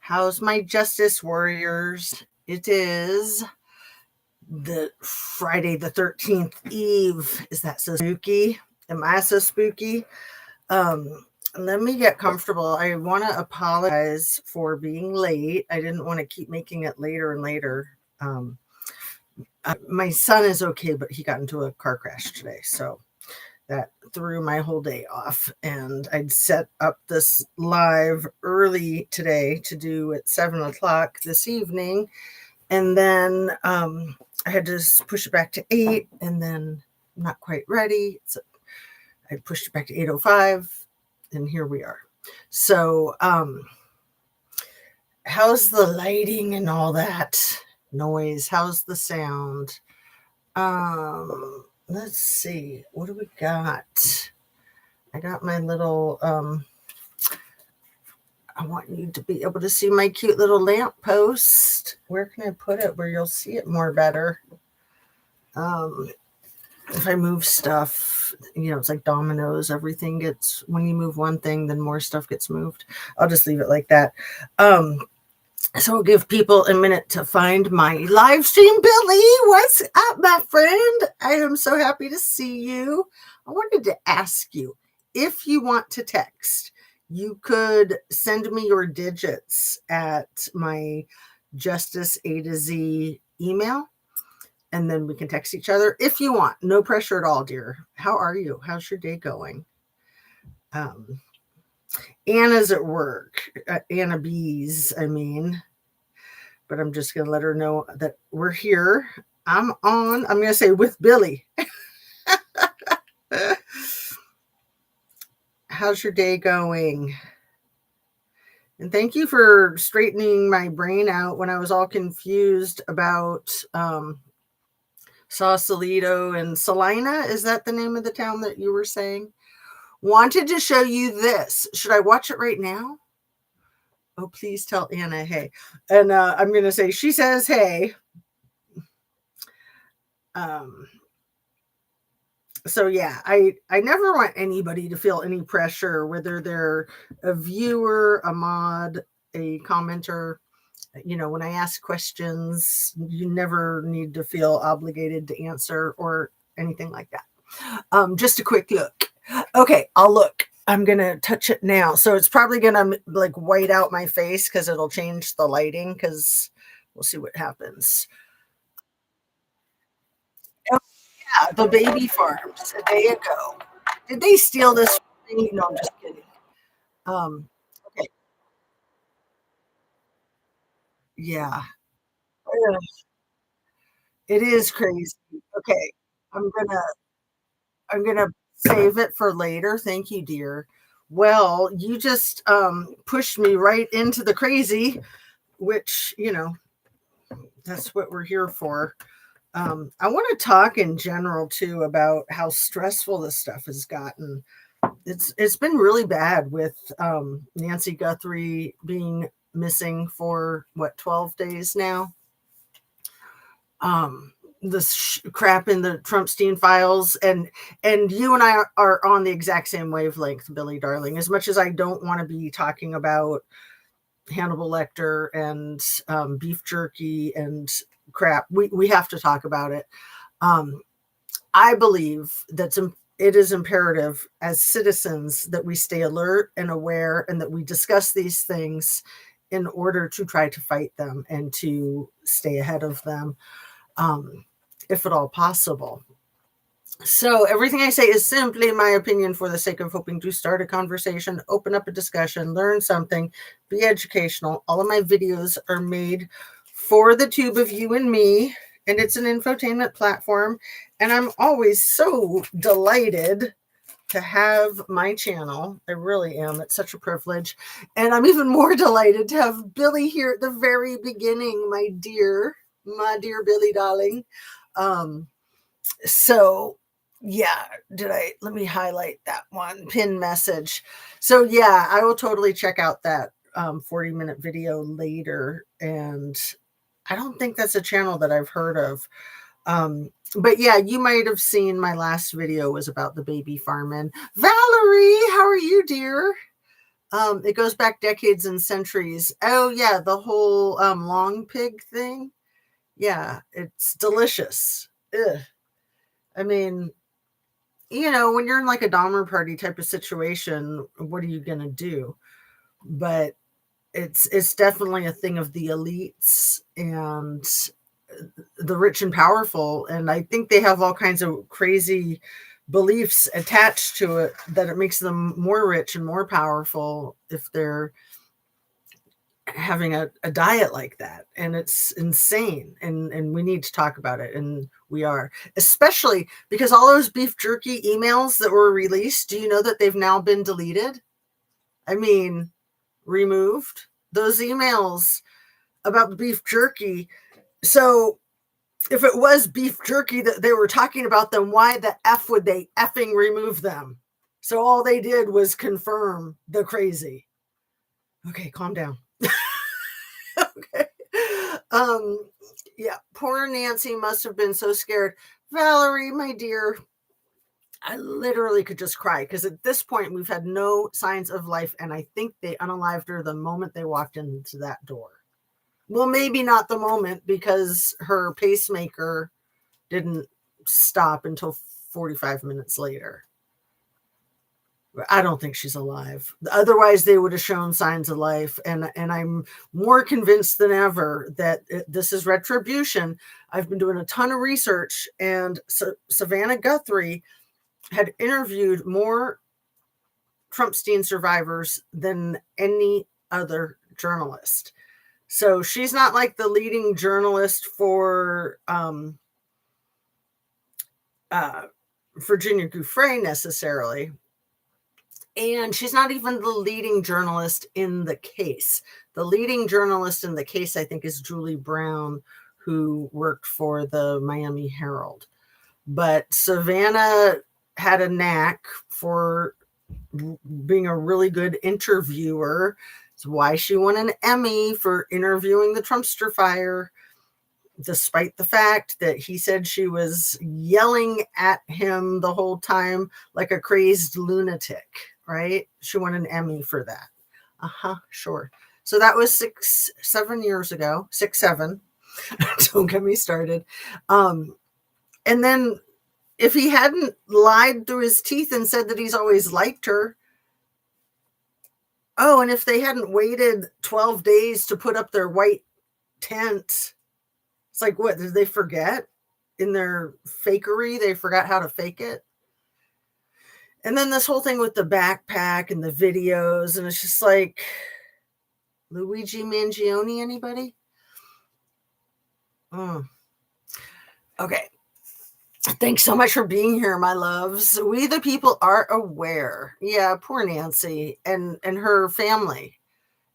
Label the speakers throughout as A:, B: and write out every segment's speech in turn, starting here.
A: How's my justice warriors? It is the Friday the 13th Eve. Is that so spooky? Am I so spooky? Let me get comfortable. I want to apologize for being late. I didn't want to keep making it later and later. My son is okay, but he got into a car crash today. So that threw my whole day off. And I'd set up this live early today to do at 7 o'clock this evening. And then I had to push it back to 8, and then I'm not quite ready. So I pushed it back to 8:05, and here we are. So how's the lighting and all that noise? How's the sound? Let's see. What do we got? I got my little, I want you to be able to see my cute little lamp post. Where can I put it where you'll see it more better? If I move stuff, it's like dominoes. Everything gets, when you move one thing, then more stuff gets moved. I'll just leave it like that. So I'll give people a minute to find my live stream. Billy, what's up, my friend? I am so happy to see you. I wanted to ask you, if you want to text, you could send me your digits at my JusticeAtooZ email, and then we can text each other if you want. No pressure at all, dear. How are you? How's your day going? Anna's at work. Anna Bees, I mean. But I'm just going to let her know that we're here. I'm going to say with Billy. How's your day going? And thank you for straightening my brain out when I was all confused about Sausalito and Salina. Is that the name of the town that you were saying? Wanted to show you this. Should I watch it right now? Oh, please tell Anna hey. And I'm going to say, she says hey. So yeah, I never want anybody to feel any pressure, whether they're a viewer, a mod, a commenter. When I ask questions, you never need to feel obligated to answer or anything like that. Just a quick look. Okay, I'll look. I'm going to touch it now. So it's probably going to like white out my face because it'll change the lighting, because we'll see what happens. Oh, yeah, the baby farms. There you go. Did they steal this from me? No, I'm just kidding. Okay. Yeah. It is crazy. Okay. I'm gonna save it for later. Thank you, dear. Well, you just pushed me right into the crazy, which, that's what we're here for. I want to talk in general too about how stressful this stuff has gotten. It's been really bad with Nancy Guthrie being missing for 12 days now. This crap in the Trumpstein files, and you and I are on the exact same wavelength, Billy darling. As much as I don't want to be talking about Hannibal Lecter and beef jerky and crap, we have to talk about it. I believe that it is imperative as citizens that we stay alert and aware, and that we discuss these things in order to try to fight them and to stay ahead of them, if at all possible. So everything I say is simply my opinion for the sake of hoping to start a conversation, open up a discussion, learn something, be educational. All of my videos are made for the tube of you and me, and it's an infotainment platform. And I'm always so delighted to have my channel. I really am. It's such a privilege. And I'm even more delighted to have Billy here at the very beginning, my dear Billy darling. So yeah, let me highlight that one pin message. So yeah, I will totally check out that 40-minute video later. And I don't think that's a channel that I've heard of. But yeah, you might have seen my last video was about the baby farm. And Valerie, how are you, dear? It goes back decades and centuries. Oh yeah, the whole long pig thing. Yeah, it's delicious. Ugh. I mean, when you're in like a Dahmer party type of situation, what are you gonna do? But it's definitely a thing of the elites and the rich and powerful, and I think they have all kinds of crazy beliefs attached to it that it makes them more rich and more powerful if they're having a diet like that. And it's insane, and we need to talk about it, and we are, especially because all those beef jerky emails that were released, do you know that they've now been deleted? I mean, removed those emails about the beef jerky. So if it was beef jerky that they were talking about, then why the F would they effing remove them? So all they did was confirm the crazy. Okay, calm down. Okay. Yeah, poor Nancy must have been so scared. Valerie, my dear, I literally could just cry because at this point we've had no signs of life, and I think they unalived her the moment they walked into that door. Well, maybe not the moment, because her pacemaker didn't stop until 45 minutes later. I don't think she's alive. Otherwise, they would have shown signs of life. And I'm more convinced than ever that this is retribution. I've been doing a ton of research, and Savannah Guthrie had interviewed more Trumpstein survivors than any other journalist. So she's not like the leading journalist for Virginia Guthrie necessarily. And she's not even the leading journalist in the case. The leading journalist in the case, I think, is Julie Brown, who worked for the Miami Herald. But Savannah had a knack for being a really good interviewer. It's why she won an Emmy for interviewing the Trumpster fire, despite the fact that he said she was yelling at him the whole time like a crazed lunatic. Right? She won an Emmy for that. Sure. So that was 7 years ago. 6, 7. Don't get me started. And then if he hadn't lied through his teeth and said that he's always liked her. Oh, and if they hadn't waited 12 days to put up their white tent, it's like, what, did they forget? In their fakery, they forgot how to fake it. And then this whole thing with the backpack and the videos, and it's just like, Luigi Mangione, anybody? Okay. Thanks so much for being here, my loves. We the people are aware. Yeah, poor Nancy and her family.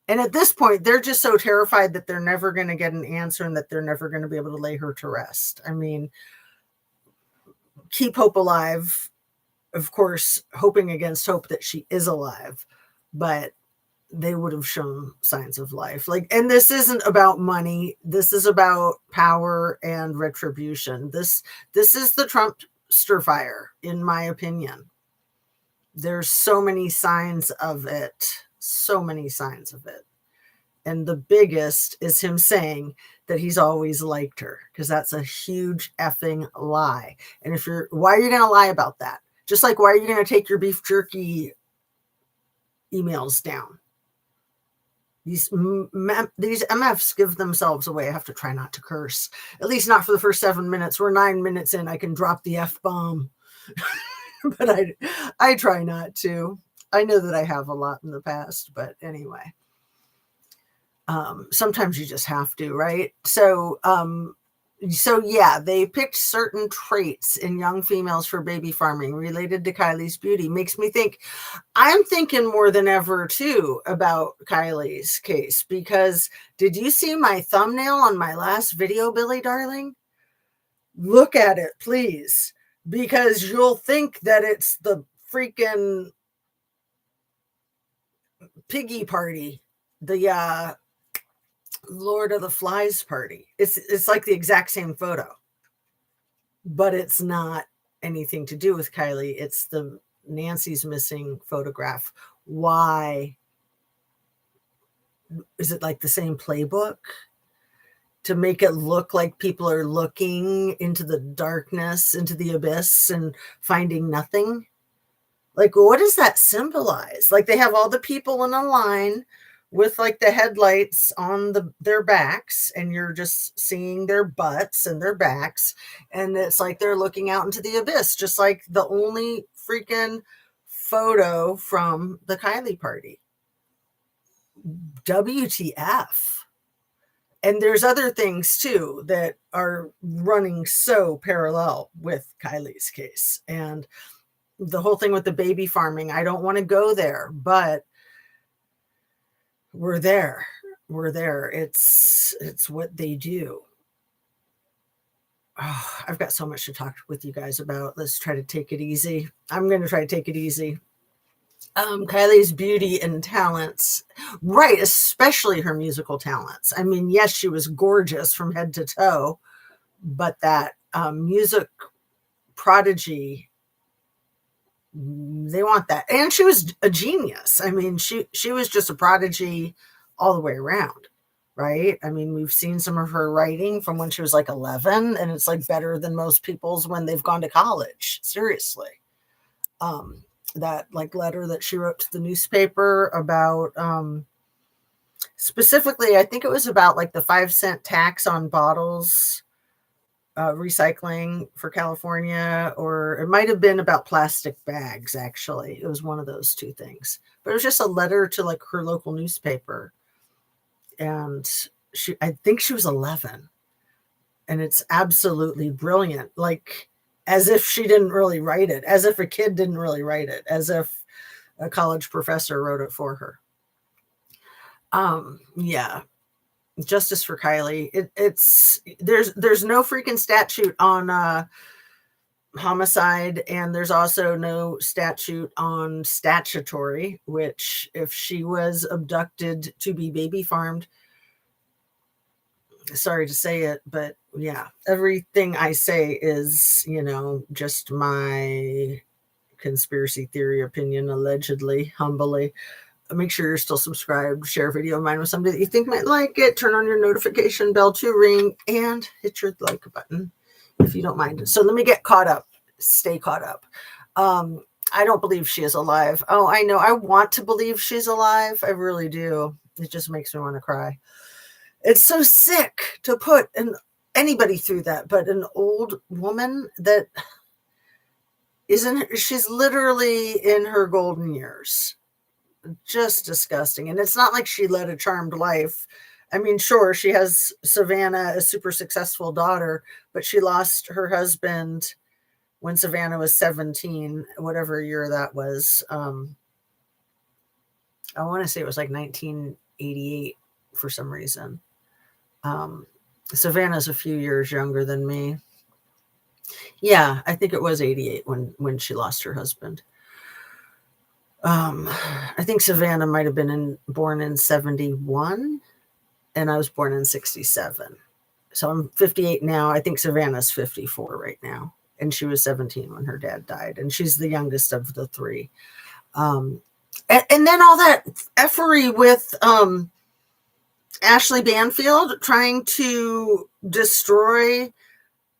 A: And at this point, they're just so terrified that they're never going to get an answer and that they're never going to be able to lay her to rest. I mean, keep hope alive. Of course, hoping against hope that she is alive, but they would have shown signs of life. And this isn't about money. This is about power and retribution. This is the Trumpster fire, in my opinion. There's so many signs of it. So many signs of it. And the biggest is him saying that he's always liked her, because that's a huge effing lie. And why are you going to lie about that? Just like, why are you going to take your beef jerky emails down? These MFs give themselves away. I have to try not to curse, at least not for the first 7 minutes. We're 9 minutes in. I can drop the F-bomb, but I try not to. I know that I have a lot in the past, but anyway, sometimes you just have to, right? So yeah, they picked certain traits in young females for baby farming related to Kylie's beauty. Makes me think, I'm thinking more than ever too about Kylie's case, because did you see my thumbnail on my last video, Billy darling? Look at it, please, because you'll think that it's the freaking piggy party, the Lord of the Flies party. It's like the exact same photo, but it's not anything to do with Kylie. It's the Nancy's missing photograph. Why is it like the same playbook to make it look like people are looking into the darkness, into the abyss, and finding nothing? Like, what does that symbolize? Like, they have all the people in a line with like the headlights on their backs, and you're just seeing their butts and their backs, and it's like they're looking out into the abyss, just like the only freaking photo from the Kylie party. WTF. And there's other things too that are running so parallel with Kylie's case. And the whole thing with the baby farming, I don't want to go there, but we're there. We're there. It's what they do. Oh, I've got so much to talk with you guys about. Let's try to take it easy. I'm going to try to take it easy. Kylie's beauty and talents, right, especially her musical talents. I mean, yes, she was gorgeous from head to toe, but that music prodigy, they want that. And she was a genius. I mean, she was just a prodigy all the way around, right? I mean, we've seen some of her writing from when she was like 11, and it's like better than most people's when they've gone to college. Seriously. That like letter that she wrote to the newspaper about, specifically, I think it was about like the 5-cent tax on bottles, recycling for California, or it might have been about plastic bags. Actually, it was one of those two things, but it was just a letter to like her local newspaper. And I think she was 11, and it's absolutely brilliant. Like, as if she didn't really write it, as if a kid didn't really write it, as if a college professor wrote it for her. Yeah. Justice for Kylie. There's no freaking statute on homicide, and there's also no statute on statutory, which if she was abducted to be baby farmed, sorry to say it, but yeah, everything I say is, just my conspiracy theory opinion, allegedly, humbly. Make sure you're still subscribed, share a video of mine with somebody that you think might like it, turn on your notification bell to ring, and hit your like button if you don't mind. So let me get caught up, stay caught up. I don't believe she is alive. Oh, I know. I want to believe she's alive. I really do. It just makes me want to cry. It's so sick to put anybody through that, but an old woman that she's literally in her golden years. Just disgusting. And it's not like she led a charmed life. I mean, sure, she has Savannah, a super successful daughter, but she lost her husband when Savannah was 17, whatever year that was. I want to say it was like 1988 for some reason. Savannah's a few years younger than me. Yeah, I think it was 88 when she lost her husband. I think Savannah might have been born in 71, and I was born in 67. So I'm 58 now. I think Savannah's 54 right now, and she was 17 when her dad died, and she's the youngest of the three. And then all that effery with Ashley Banfield trying to destroy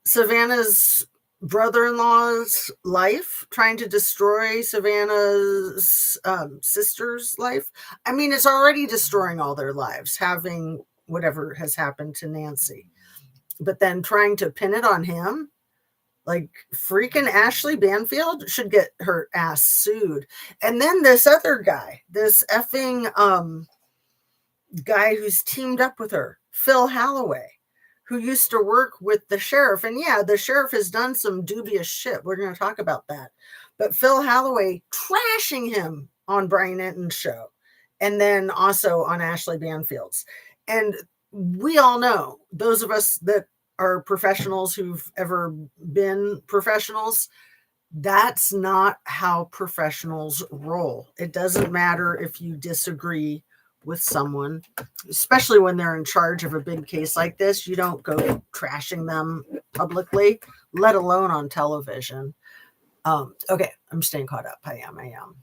A: Savannah's brother-in-law's life, trying to destroy Savannah's sister's life. I mean, it's already destroying all their lives, having whatever has happened to Nancy. But then trying to pin it on him, like freaking Ashley Banfield should get her ass sued. And then this other guy, this effing guy who's teamed up with her, Phil Halloway, who used to work with the sheriff. And yeah, the sheriff has done some dubious shit. We're going to talk about that. But Phil Halloway trashing him on Brian Enton's show, and then also on Ashley Banfield's. And we all know, those of us that are professionals who've ever been professionals, that's not how professionals roll. It doesn't matter if you disagree with someone, especially when they're in charge of a big case like this. You don't go trashing them publicly, let alone on television. Okay, I'm staying caught up. I am.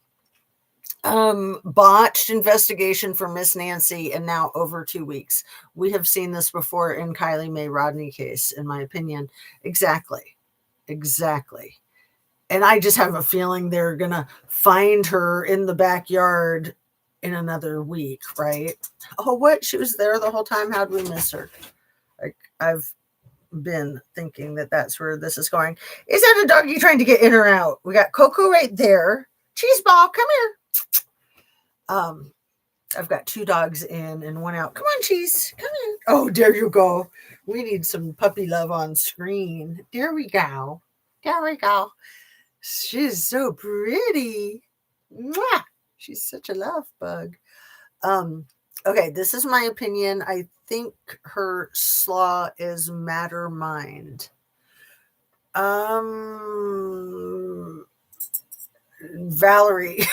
A: Botched investigation for Miss Nancy, and now over 2 weeks. We have seen this before in Kylie Mae Rodney case, in my opinion. Exactly. And I just have a feeling they're gonna find her in the backyard in another week, right? Oh, what? She was there the whole time? How'd we miss her? Like, I've been thinking that that's where this is going. Is that a doggy trying to get in or out? We got Coco right there. Cheese ball, come here. I've got 2 dogs in and 1 out. Come on, Cheese. Come in. Oh, there you go. We need some puppy love on screen. There we go. She's so pretty. Mwah! She's such a love bug. Okay, this is my opinion. I think her slaw is matter mind. Valerie.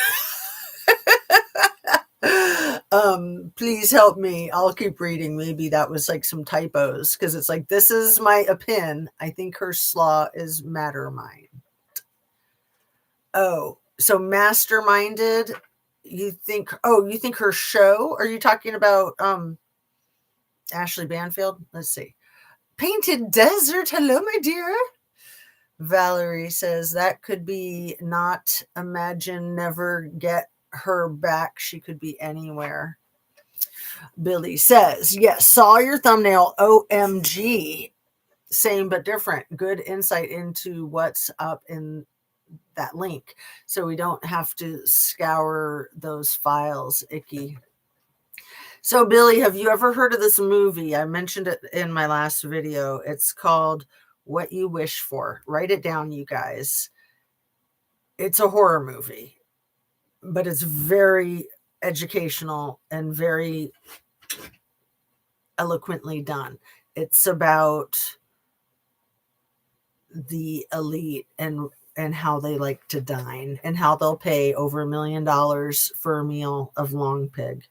A: Please help me. I'll keep reading. Maybe that was like some typos, because it's like, this is my opinion. I think her slaw is matter mind. Oh, so masterminded. You think her show? Are you talking about Ashley Banfield? Let's see. Painted Desert. Hello, my dear. Valerie says that could be not imagine, never get her back. She could be anywhere. Billy says, yes, saw your thumbnail. OMG. Same but different. Good insight into what's up in that link, so we don't have to scour those files. Icky. So Billy, have you ever heard of this movie? I mentioned it in my last video. It's called What You Wish For. Write it down, you guys. It's a horror movie, but it's very educational and very eloquently done. It's about the elite and how they like to dine, and how they'll pay over $1 million for a meal of long pig.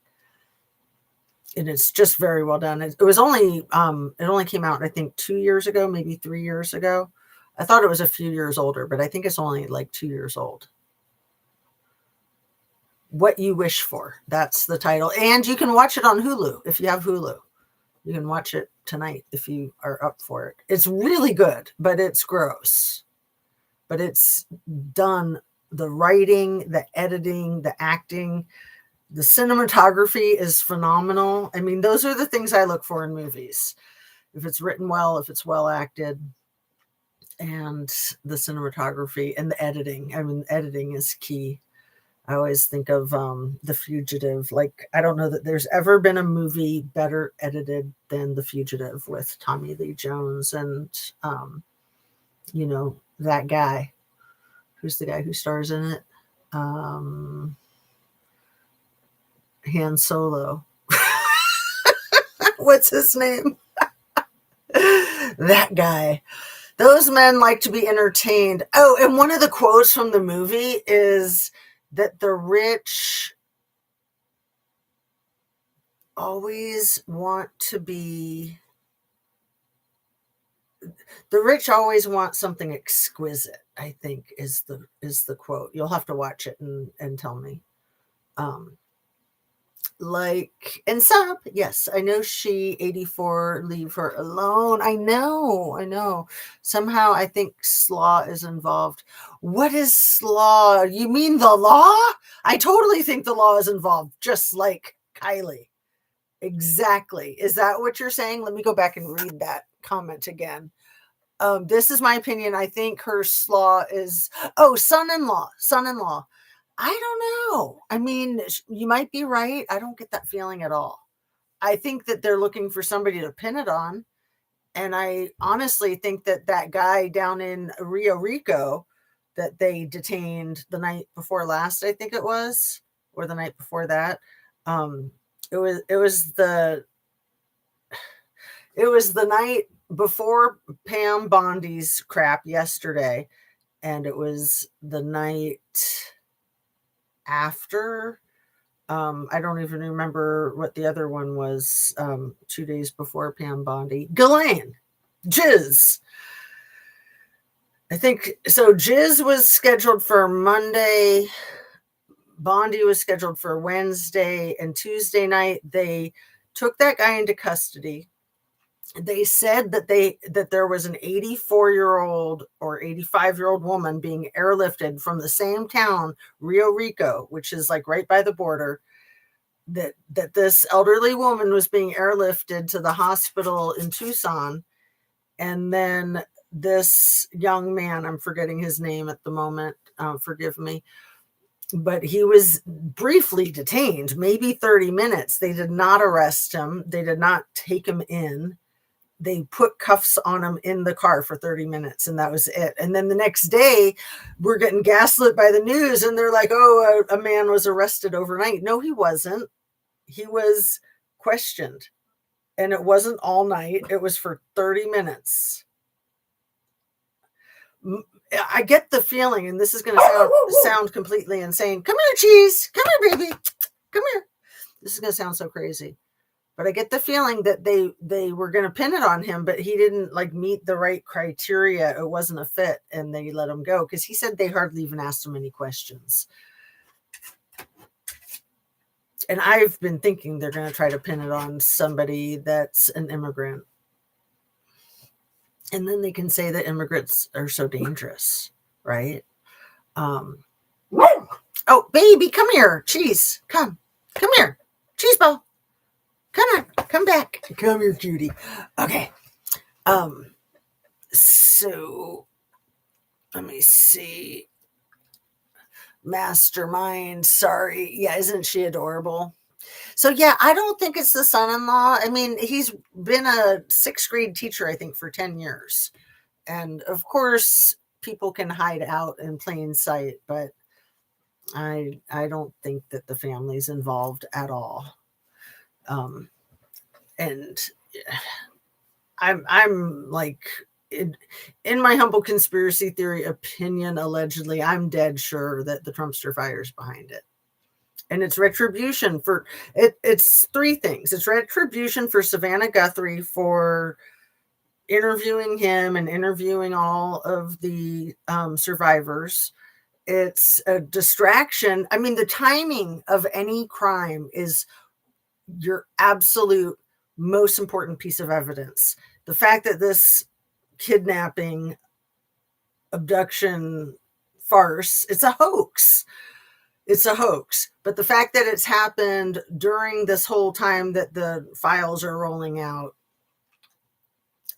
A: And it's just very well done. It was only, it only came out, I think, 2 years ago, maybe 3 years ago. I thought it was a few years older, but I think it's only like 2 years old. What You Wish For. That's the title. And you can watch it on Hulu if you have Hulu. You can watch it tonight if you are up for it. It's really good, but it's gross. But it's done, the writing, the editing, the acting, the cinematography is phenomenal. I mean, those are the things I look for in movies. If it's written well, if it's well acted, and the cinematography and the editing. I mean, editing is key. I always think of The Fugitive. Like, I don't know that there's ever been a movie better edited than The Fugitive with Tommy Lee Jones and, you know, that guy. Who's the guy who stars in it? Han Solo. What's his name? That guy. Those men like to be entertained. Oh, and one of the quotes from the movie is that the rich always want something exquisite, I think is the quote. You'll have to watch it and tell me. Like, and Sup, yes, I know she 84, leave her alone. I know. Somehow I think slaw is involved. What is slaw? You mean the law? I totally think the law is involved, just like Kylie. Exactly. Is that what you're saying? Let me go back and read that comment again. This is my opinion. I think her slaw is, son-in-law. I don't know. I mean, you might be right. I don't get that feeling at all. I think that they're looking for somebody to pin it on. And I honestly think that guy down in Rio Rico that they detained the night before last, I think it was, or the night before that. It was the night before Pam Bondi's crap yesterday. And it was the night after. I don't even remember what the other one was. 2 days before Pam Bondi. Ghislaine. Jiz. I think so. Jiz was scheduled for Monday Bondi was scheduled for Wednesday and Tuesday night. They took that guy into custody. They said that there was an 84-year-old or 85-year-old woman being airlifted from the same town, Rio Rico, which is like right by the border, that this elderly woman was being airlifted to the hospital in Tucson. And then this young man, I'm forgetting his name at the moment, forgive me, but he was briefly detained, maybe 30 minutes. They did not arrest him. They did not take him in. They put cuffs on him in the car for 30 minutes, and that was it. And then the next day, we're getting gaslit by the news, and they're like, oh, a man was arrested overnight. No, he wasn't. He was questioned, and it wasn't all night. It was for 30 minutes. I get the feeling, and this is going to sound completely insane. Come here, Cheese. Come here, baby. Come here. This is going to sound so crazy. But I get the feeling that they were going to pin it on him, but he didn't like meet the right criteria. It wasn't a fit, and they let him go because he said they hardly even asked him any questions. And I've been thinking they're going to try to pin it on somebody that's an immigrant. And then they can say that immigrants are so dangerous, right? Oh, baby, come here. Cheese, come here. Cheese ball. Come on, come back. Come here, Judy. Okay. So let me see. Mastermind. Sorry. Yeah, isn't she adorable? So yeah, I don't think it's the son-in-law. I mean, he's been a 6th grade teacher, I think, for 10 years. And of course, people can hide out in plain sight, but I don't think that the family's involved at all. And I'm like, in my humble conspiracy theory opinion, allegedly, I'm dead sure that the Trumpster fire's behind it. And it's retribution for it. It's 3 things. It's retribution for Savannah Guthrie for interviewing him and interviewing all of the survivors. It's a distraction. I mean, the timing of any crime is your absolute most important piece of evidence. The fact that this kidnapping, abduction farce, it's a hoax. It's a hoax. But the fact that it's happened during this whole time that the files are rolling out,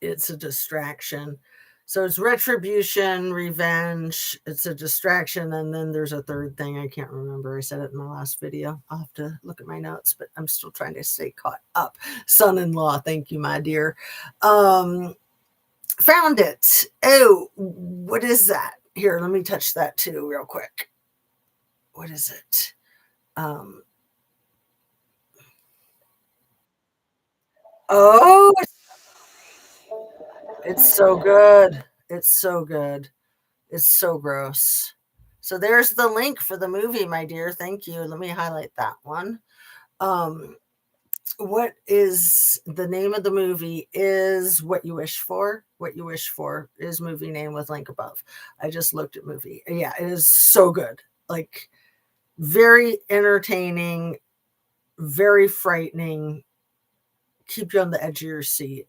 A: it's a distraction. So it's retribution, revenge, it's a distraction, and then there's a 3rd thing. I can't remember. I said it in my last video. I'll have to look at my notes, but I'm still trying to stay caught up. Son-in-law, thank you, my dear. Found it. Oh, what is that? Here, let me touch that too real quick. What is it? Oh, it's so good. It's so good. It's so gross. So there's the link for the movie, my dear. Thank you. Let me highlight that one. What is the name of the movie is What You Wish For. What You Wish For is movie name with link above. I just looked at movie. Yeah, it is so good. Like, very entertaining, very frightening, keep you on the edge of your seat.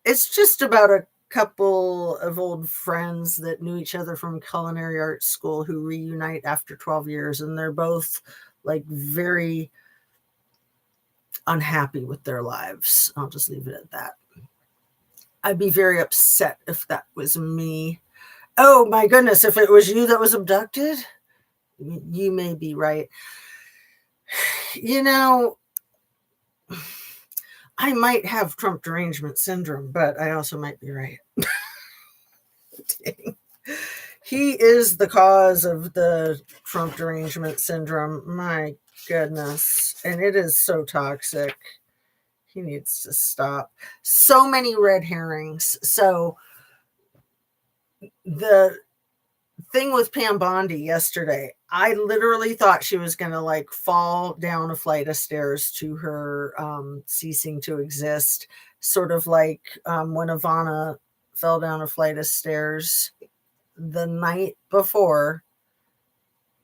A: It's just about a couple of old friends that knew each other from culinary arts school who reunite after 12 years, and they're both like very unhappy with their lives. I'll just leave it at that. I'd be very upset if that was me. Oh my goodness, if it was you that was abducted, you may be right. You know, I might have Trump derangement syndrome, but I also might be right. Dang. He is the cause of the Trump derangement syndrome. My goodness. And it is so toxic. He needs to stop. So many red herrings. So the thing with Pam Bondi yesterday, I literally thought she was going to like fall down a flight of stairs to her ceasing to exist. Sort of like when Ivana fell down a flight of stairs the night before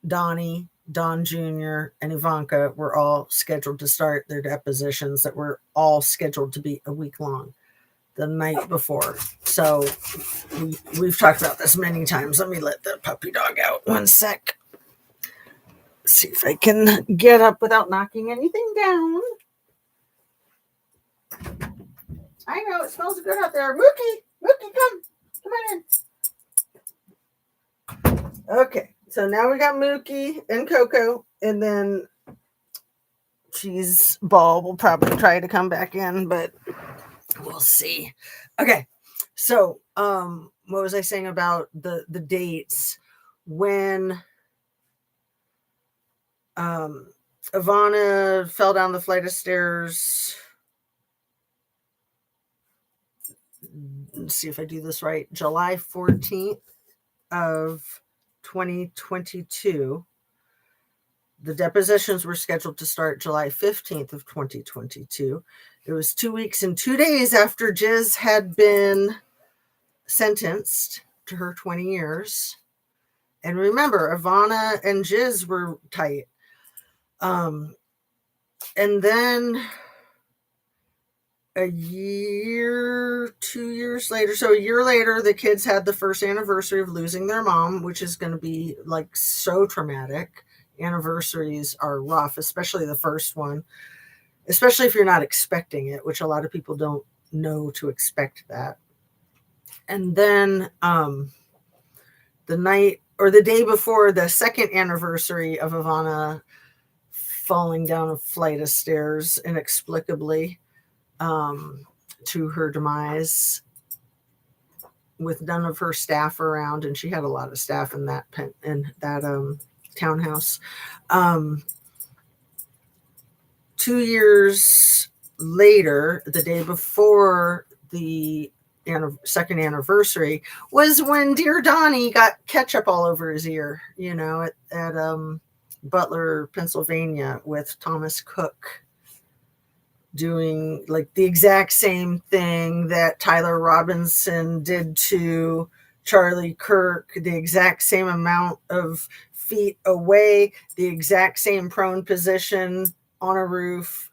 A: Donnie Don Jr. and Ivanka were all scheduled to start their depositions that were all scheduled to be a week long the night before. So we've talked about this many times. Let me let the puppy dog out. One sec. See if I can get up without knocking anything down. I know it smells good out there. Mookie, come on in. Okay, so now we got Mookie and Coco, and then Cheese Ball will probably try to come back in, but we'll see. Okay, so what was I saying about the dates? When Ivana fell down the flight of stairs. Let's see if I do this right. July 14th of 2022. The depositions were scheduled to start July 15th of 2022. It was 2 weeks and 2 days after Jiz had been sentenced to her 20 years. And remember, Ivana and Jiz were tight. And then a year, 2 years later, so a year later, the kids had the first anniversary of losing their mom, which is going to be like so traumatic. Anniversaries are rough, especially the first one, especially if you're not expecting it, which a lot of people don't know to expect that. And then the night or the day before the second anniversary of Ivana falling down a flight of stairs inexplicably to her demise with none of her staff around, and she had a lot of staff in that townhouse. 2 years later, the day before the second anniversary, was when dear Donnie got ketchup all over his ear, at Butler, Pennsylvania, with Thomas Cook doing like the exact same thing that Tyler Robinson did to Charlie Kirk, the exact same amount of feet away, the exact same prone position on a roof,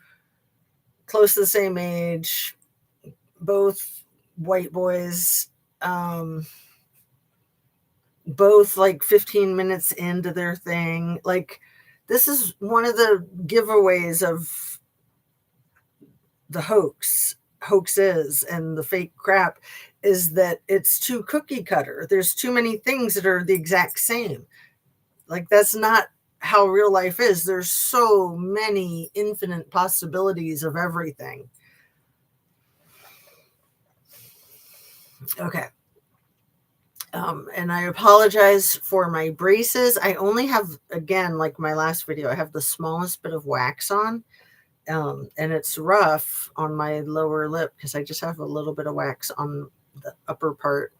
A: close to the same age, both white boys, both like 15 minutes into their thing. Like, this is one of the giveaways of the hoaxes and the fake crap, is that it's too cookie cutter. There's too many things that are the exact same. Like, that's not how real life is. There's so many infinite possibilities of everything. Okay. And I apologize for my braces. I only have, again, like my last video, I have the smallest bit of wax on. And it's rough on my lower lip because I just have a little bit of wax on the upper part.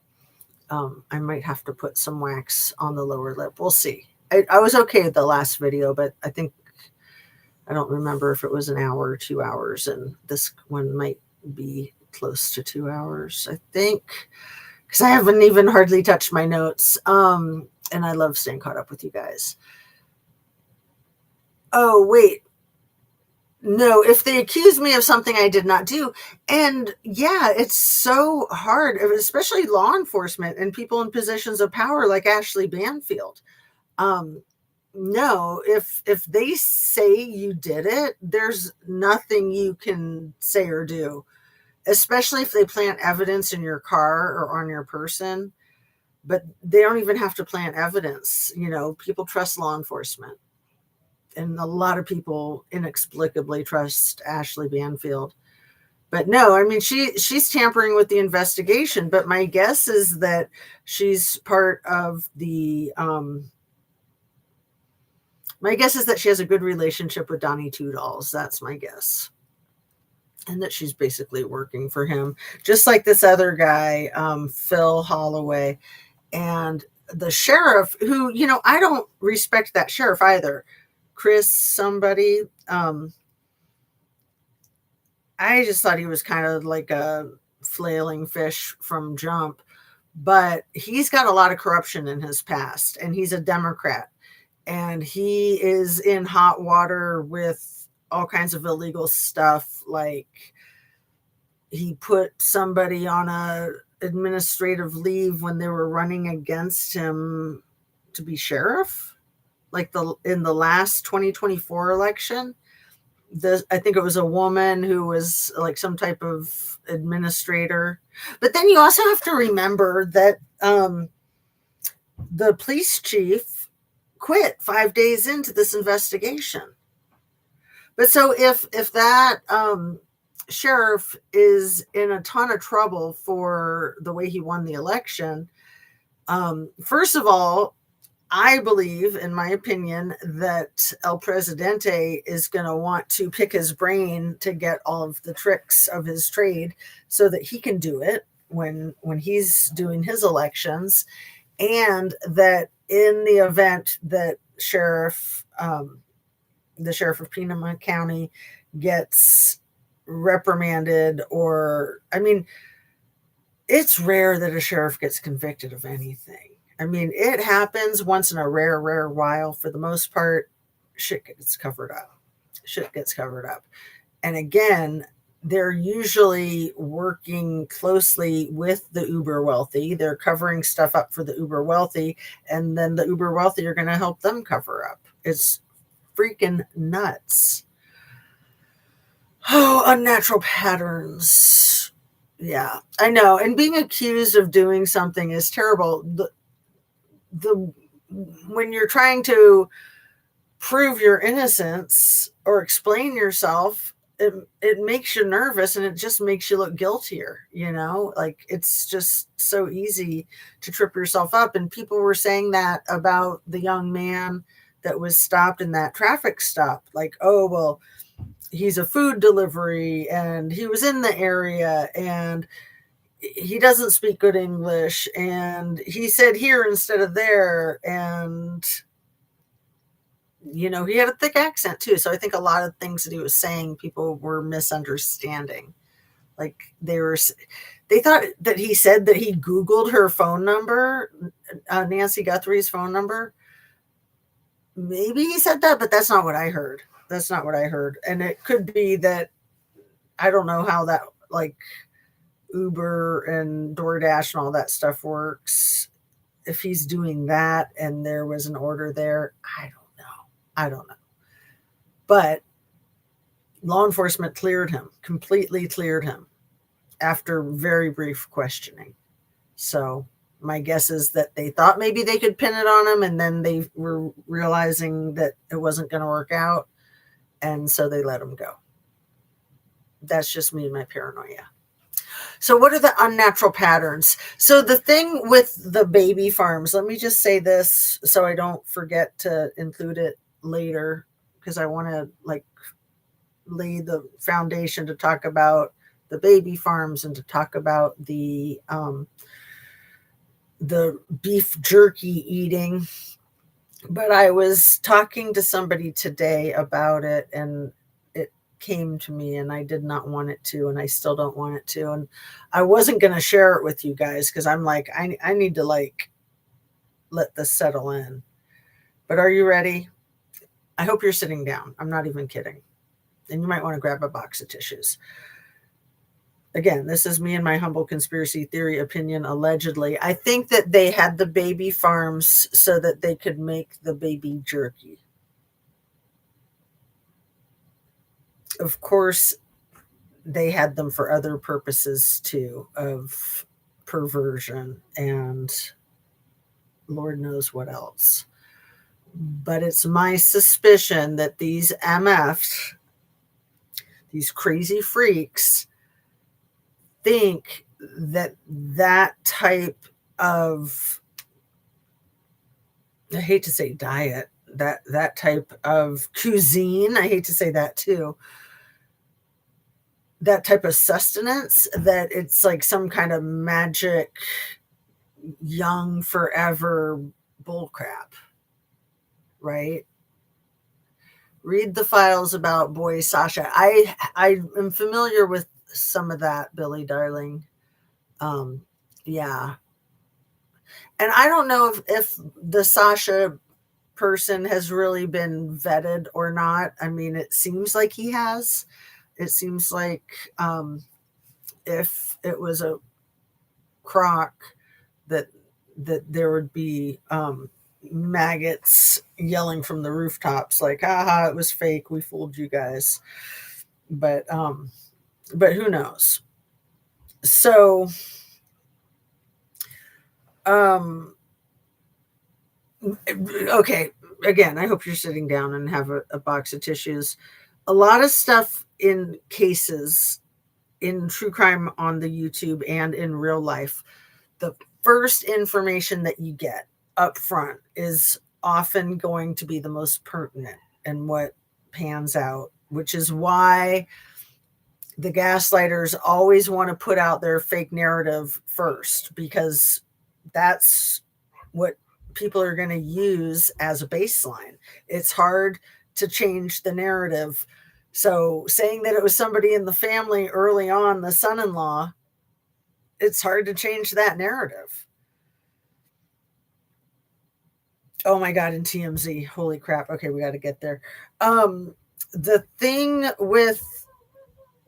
A: I might have to put some wax on the lower lip. We'll see. I was okay with the last video, but I don't remember if it was an hour or 2 hours, and this one might be close to 2 hours, I think, because I haven't even hardly touched my notes. And I love staying caught up with you guys. Oh, wait. No, if they accuse me of something I did not do. And yeah, it's so hard, especially law enforcement and people in positions of power like Ashley Banfield. No, if they say you did it, there's nothing you can say or do, especially if they plant evidence in your car or on your person. But they don't even have to plant evidence. People trust law enforcement. And a lot of people inexplicably trust Ashley Banfield. But no, I mean, she's tampering with the investigation. But my guess is that she's part of the... my guess is that she has a good relationship with DONNIE-Savannah. That's my guess. And that she's basically working for him. Just like this other guy, Phil Holloway. And the sheriff, who, I don't respect that sheriff either. Chris somebody. I just thought he was kind of like a flailing fish from jump. But he's got a lot of corruption in his past. And he's a Democrat. and he is in hot water with all kinds of illegal stuff. Like, he put somebody on a administrative leave when they were running against him to be sheriff, like in the last 2024 election. I think it was a woman who was like some type of administrator. But then you also have to remember that the police chief quit 5 days into this investigation. But so if that sheriff is in a ton of trouble for the way he won the election, first of all, I believe, in my opinion, that El Presidente is going to want to pick his brain to get all of the tricks of his trade so that he can do it when he's doing his elections. And that in the event that the sheriff of Peanut County gets reprimanded, or, I mean, it's rare that a sheriff gets convicted of anything. I mean, it happens once in a rare while. For the most part, shit gets covered up. And again, they're usually working closely with the uber wealthy. They're covering stuff up for the uber wealthy, and then the uber wealthy are going to help them cover up. It's freaking nuts. Oh, unnatural patterns. Yeah, I know. And being accused of doing something is terrible. When you're trying to prove your innocence or explain yourself, it makes you nervous, and it just makes you look guiltier, like it's just so easy to trip yourself up. And people were saying that about the young man that was stopped in that traffic stop, like, oh, well, he's a food delivery and he was in the area and he doesn't speak good English, and he said here instead of there, and he had a thick accent too. So I think a lot of things that he was saying, people were misunderstanding. Like, they thought that he said that he Googled her phone number, Nancy Guthrie's phone number. Maybe he said that, but that's not what I heard. And it could be that, I don't know how that, like, Uber and DoorDash and all that stuff works. If he's doing that and there was an order there, I don't know. But law enforcement completely cleared him after very brief questioning. So my guess is that they thought maybe they could pin it on him, and then they were realizing that it wasn't going to work out, and so they let him go. That's just me and my paranoia. So what are the unnatural patterns? So the thing with the baby farms, let me just say this so I don't forget to include it later, because I want to lay the foundation to talk about the baby farms and to talk about the beef jerky eating. But I was talking to somebody today about it, and came to me, and I did not want it to, and I still don't want it to, and I wasn't going to share it with you guys because I'm like, I need to let this settle in. But are you ready? I hope you're sitting down. I'm not even kidding. And you might want to grab a box of tissues. Again, this is me and my humble conspiracy theory opinion, allegedly. I think that they had the baby farms so that they could make the baby jerky. Of course, they had them for other purposes too, of perversion and Lord knows what else. But it's my suspicion that these MFs, these crazy freaks, think that type of, I hate to say diet, that type of cuisine, I hate to say that too, that type of sustenance, that it's like some kind of magic young forever bullcrap, right? Read the files about boy Sasha. I am familiar with some of that, Billy Darling. Yeah. And I don't know if the Sasha person has really been vetted or not. I mean, it seems like he has. It seems like if it was a crock, that there would be maggots yelling from the rooftops like, haha, it was fake, we fooled you guys. But who knows? So okay, again, I hope you're sitting down and have a box of tissues. A lot of stuff in cases in true crime on the YouTube and in real life, the first information that you get up front is often going to be the most pertinent and what pans out, which is why the gaslighters always want to put out their fake narrative first, because that's what people are going to use as a baseline. It's hard to change the narrative. So saying that it was somebody in the family early on, the son-in-law, it's hard to change that narrative. Oh my God, in TMZ, holy crap. Okay, we got to get there. The thing with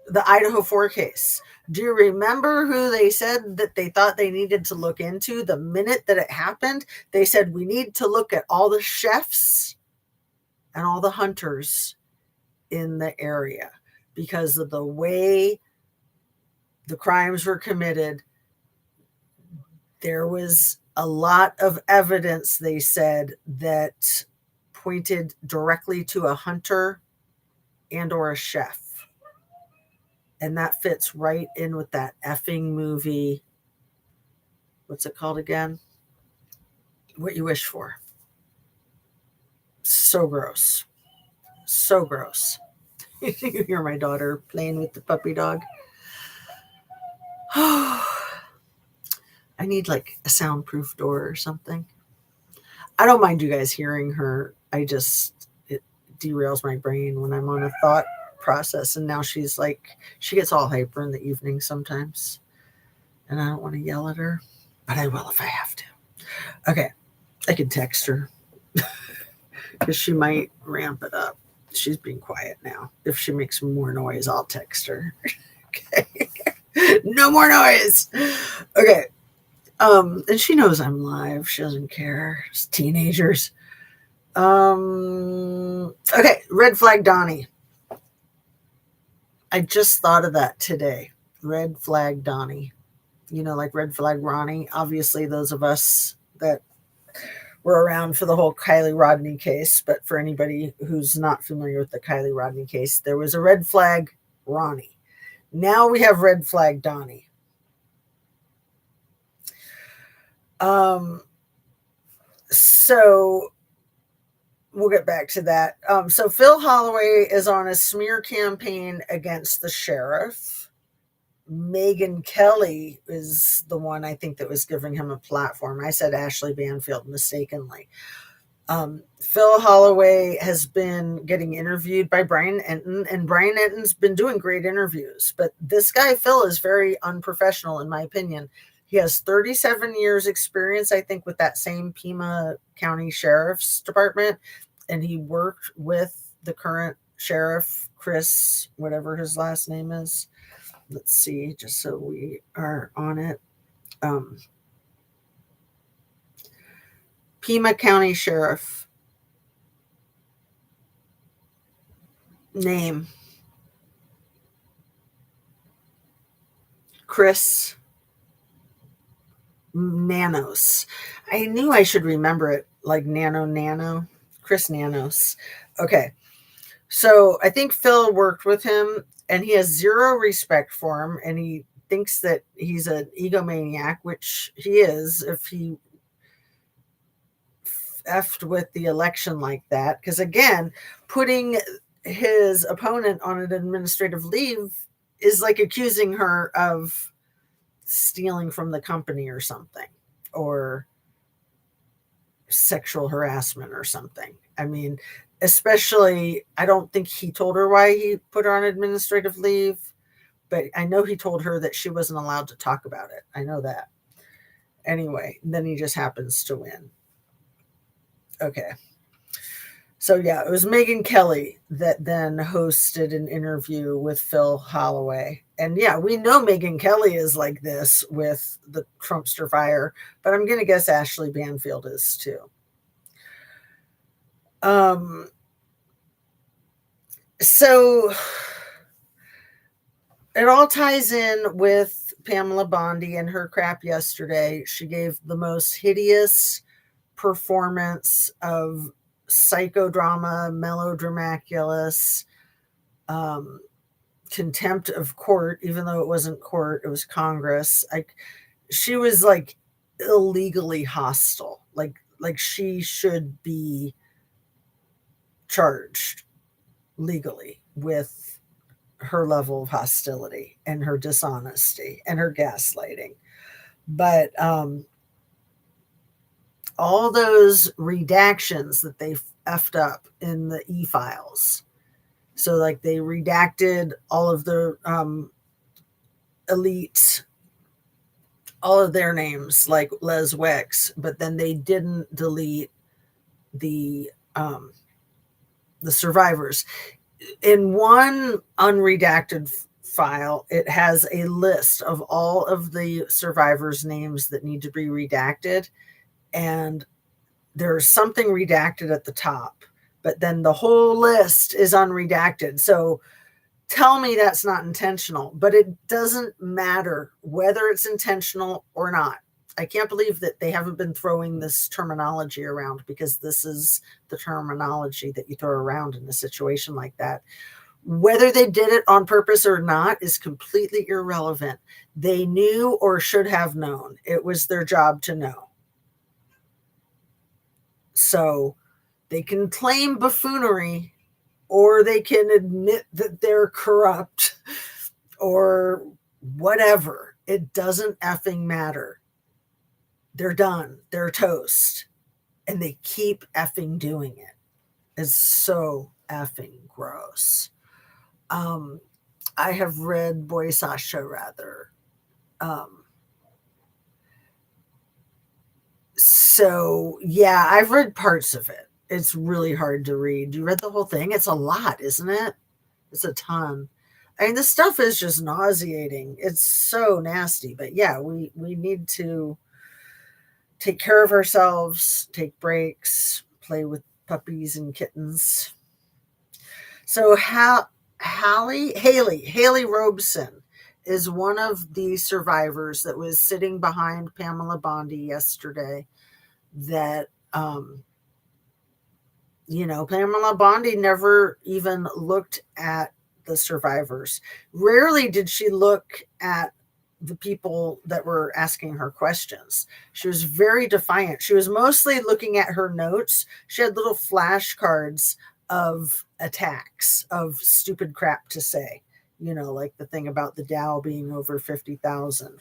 A: the Idaho 4 case, do you remember who they said that they thought they needed to look into the minute that it happened? They said, we need to look at all the chefs and all the hunters in the area because of the way the crimes were committed. There was a lot of evidence, they said, that pointed directly to a hunter and or a chef. And that fits right in with that effing movie. What's it called again? What You Wish For. So gross. So gross. You hear my daughter playing with the puppy dog. I need like a soundproof door or something. I don't mind you guys hearing her. It derails my brain when I'm on a thought process. And now she's like, she gets all hyper in the evening sometimes. And I don't want to yell at her, but I will if I have to. Okay. I can text her because she might ramp it up. She's being quiet now. If she makes more noise, I'll text her. Okay. No more noise. Okay. And she knows I'm live. She doesn't care. It's teenagers. Okay. Red flag Donnie. I just thought of that today. Red flag Donnie. You know, like red flag Ronnie. Obviously, those of us that were around for the whole Kylie Rodney case. But for anybody who's not familiar with the Kylie Rodney case, there was a red flag Ronnie. Now we have red flag Donnie. So we'll get back to that. So Phil Holloway is on a smear campaign against the sheriff. Megyn Kelly is the one I think that was giving him a platform. I said Ashley Banfield mistakenly. Phil Holloway has been getting interviewed by Brian Enton, and Brian Enton's been doing great interviews. But this guy, Phil, is very unprofessional, in my opinion. He has 37 years experience, I think, with that same Pima County Sheriff's Department. And he worked with the current sheriff, Chris, whatever his last name is. Let's see, just so we are on it. Pima County Sheriff. Name. Chris Nanos. I knew I should remember it, like Nano. Chris Nanos. Okay. So I think Phil worked with him, and he has zero respect for him, and he thinks that he's an egomaniac, which he is if he effed with the election like that. Because again, putting his opponent on an administrative leave is like accusing her of stealing from the company or something, or sexual harassment or something. I mean, especially, I don't think he told her why he put her on administrative leave, but I know he told her that she wasn't allowed to talk about it. I know that. Anyway, then he just happens to win. Okay. So yeah, it was Megyn Kelly that then hosted an interview with Phil Holloway. And yeah, we know Megyn Kelly is like this with the Trumpster fire, but I'm going to guess Ashley Banfield is too. So it all ties in with Pamela Bondi and her crap yesterday. She gave the most hideous performance of psychodrama, melodramaculous, contempt of court, even though it wasn't court, it was Congress. Like, she was like illegally hostile. Like she should be charged legally with her level of hostility and her dishonesty and her gaslighting. But all those redactions that they effed up in the e-files. So like they redacted all of the elite, all of their names, like Les Wex, but then they didn't delete the survivors. In one unredacted file, it has a list of all of the survivors' names that need to be redacted, and there's something redacted at the top, but then the whole list is unredacted. So tell me that's not intentional, but it doesn't matter whether it's intentional or not. I can't believe that they haven't been throwing this terminology around, because this is the terminology that you throw around in a situation like that. Whether they did it on purpose or not is completely irrelevant. They knew or should have known. It was their job to know. So they can claim buffoonery, or they can admit that they're corrupt, or whatever. It doesn't effing matter. They're done. They're toast. And they keep effing doing it. It's so effing gross. I have read Boy Sasha rather. So yeah, I've read parts of it. It's really hard to read. You read the whole thing? It's a lot, isn't it? It's a ton. I mean, this stuff is just nauseating. It's so nasty. But yeah, we need to take care of ourselves, take breaks, play with puppies and kittens. So Haley Robeson is one of the survivors that was sitting behind Pamela Bondi yesterday. That Pamela Bondi never even looked at the survivors. Rarely did she look at the people that were asking her questions. She was very defiant. She was mostly looking at her notes. She had little flashcards of attacks, of stupid crap to say, like the thing about the Dow being over 50,000.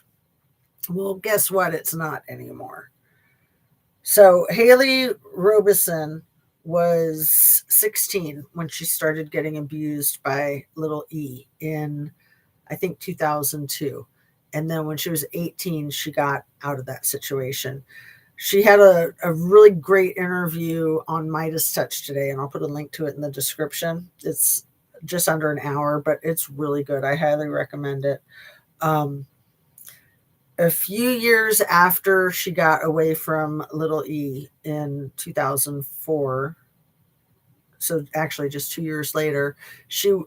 A: Well, guess what? It's not anymore. So Haley Robeson was 16 when she started getting abused by little E in, I think, 2002. And then when she was 18, she got out of that situation. She had a really great interview on Midas Touch today, and I'll put a link to it in the description. It's just under an hour, but it's really good. I highly recommend it. A few years after she got away from little E in 2004, so actually just 2 years later, she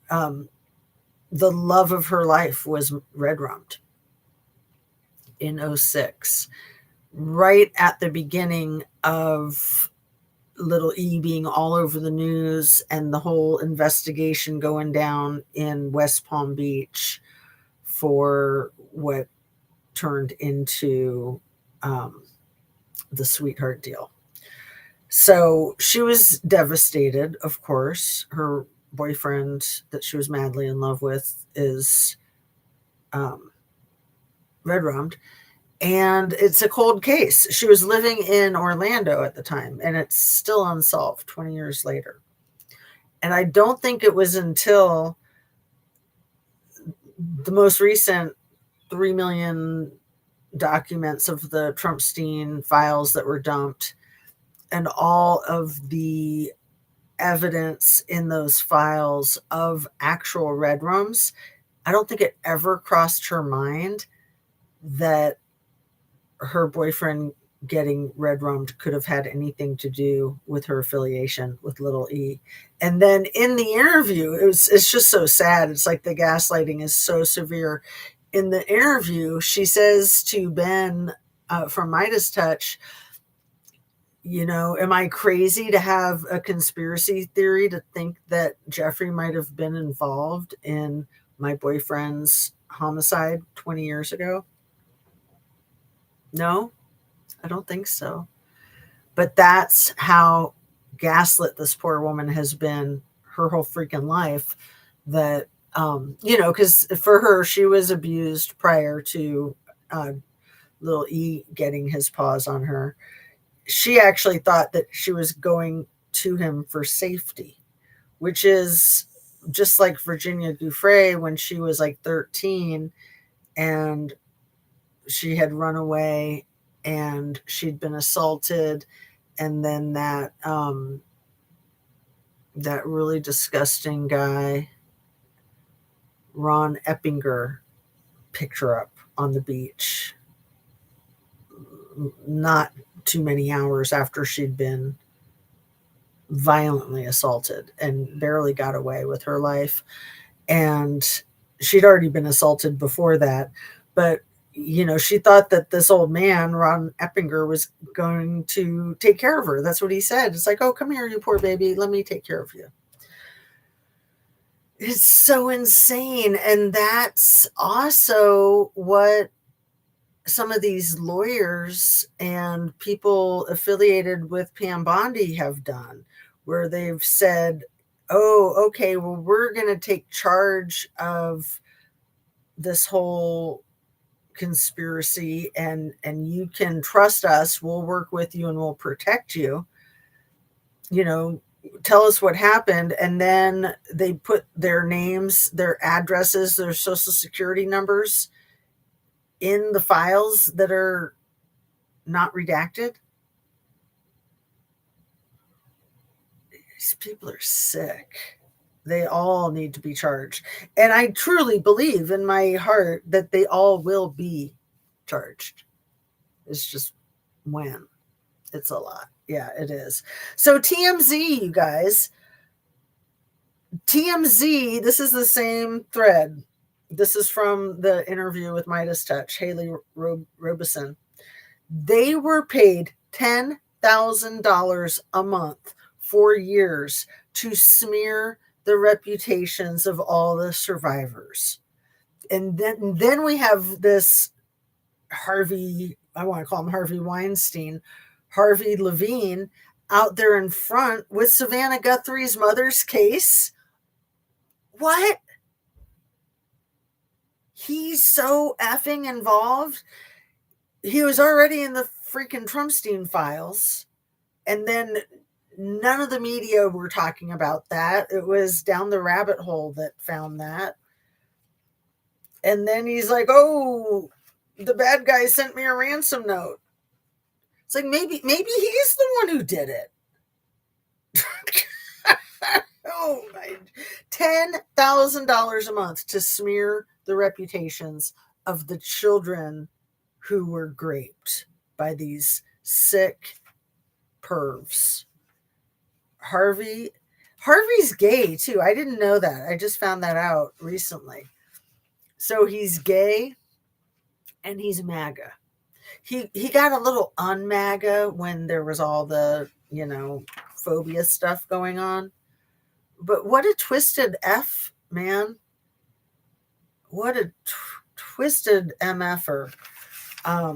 A: the love of her life was red rummed in 2006, right at the beginning of little E being all over the news and the whole investigation going down in West Palm Beach for what turned into the sweetheart deal. So she was devastated, of course. Her boyfriend that she was madly in love with is red rummed. And it's a cold case. She was living in Orlando at the time, and it's still unsolved 20 years later. And I don't think it was until the most recent 3 million documents of the Trumpstein files that were dumped, and all of the evidence in those files of actual red rooms. I don't think it ever crossed her mind that her boyfriend getting red rummed could have had anything to do with her affiliation with Little E. And then in the interview, it's just so sad. It's like the gaslighting is so severe. In the interview, she says to Ben from Midas Touch, you know, am I crazy to have a conspiracy theory to think that Jeffrey might have been involved in my boyfriend's homicide 20 years ago? No, I don't think so. But that's how gaslit this poor woman has been her whole freaking life. That, you know, because for her, she was abused prior to Little E getting his paws on her. She actually thought that she was going to him for safety, which is just like Virginia Guthrie when she was like 13 and she had run away and she'd been assaulted, and then that that really disgusting guy Ron Eppinger picked her up on the beach not too many hours after she'd been violently assaulted and barely got away with her life. And she'd already been assaulted before that, but you know, she thought that this old man, Ron Eppinger, was going to take care of her. That's what he said. It's like, oh, come here, you poor baby. Let me take care of you. It's so insane. And that's also what some of these lawyers and people affiliated with Pam Bondi have done, where they've said, oh, okay, well, we're going to take charge of this whole conspiracy, and you can trust us. We'll work with you and we'll protect you. You know, tell us what happened. And then they put their names, their addresses, their social security numbers in the files that are not redacted. These people are sick. They all need to be charged. And I truly believe in my heart that they all will be charged. It's just when. It's a lot. Yeah, it is. So TMZ, you guys. TMZ, this is the same thread. This is from the interview with Midas Touch, Haley Robeson. They were paid $10,000 a month for years to smear the reputations of all the survivors. And then we have this Harvey, I want to call him Harvey Weinstein, Harvey Levine, out there in front with Savannah Guthrie's mother's case. What? He's so effing involved. He was already in the freaking Trumpstein files. And then none of the media were talking about that. It was Down the Rabbit Hole that found that. And then he's like, oh, the bad guy sent me a ransom note. It's like, maybe he's the one who did it. Oh my, $10,000 a month to smear the reputations of the children who were raped by these sick pervs. Harvey's gay too. I didn't know that. I just found that out recently. So he's gay and he's MAGA. He got a little un-MAGA when there was all the, you know, phobia stuff going on. But what a twisted F, man. What a twisted MFer. I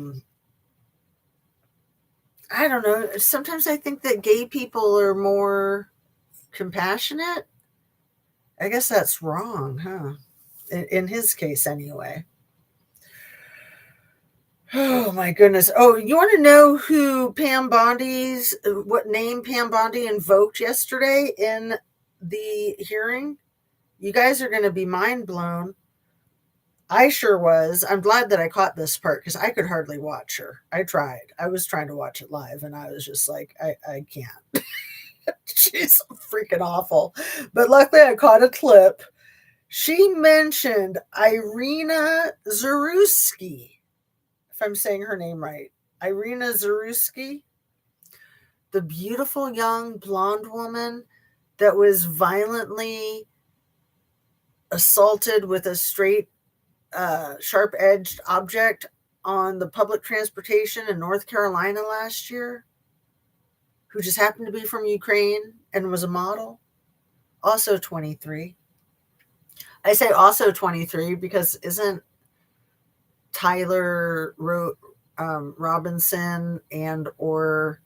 A: don't know. Sometimes I think that gay people are more compassionate. I guess that's wrong, huh? In his case, anyway. Oh my goodness. Oh, you want to know who what name Pam Bondi invoked yesterday in the hearing? You guys are going to be mind blown. I sure was. I'm glad that I caught this part because I could hardly watch her. I tried. I was trying to watch it live and I was just like, I can't. She's freaking awful. But luckily I caught a clip. She mentioned Irina Zaruski, if I'm saying her name right. Irina Zaruski, the beautiful young blonde woman that was violently assaulted with a straight, sharp-edged object on the public transportation in North Carolina last year, who just happened to be from Ukraine and was a model, also 23. I say also 23 because isn't Tyler Robinson and or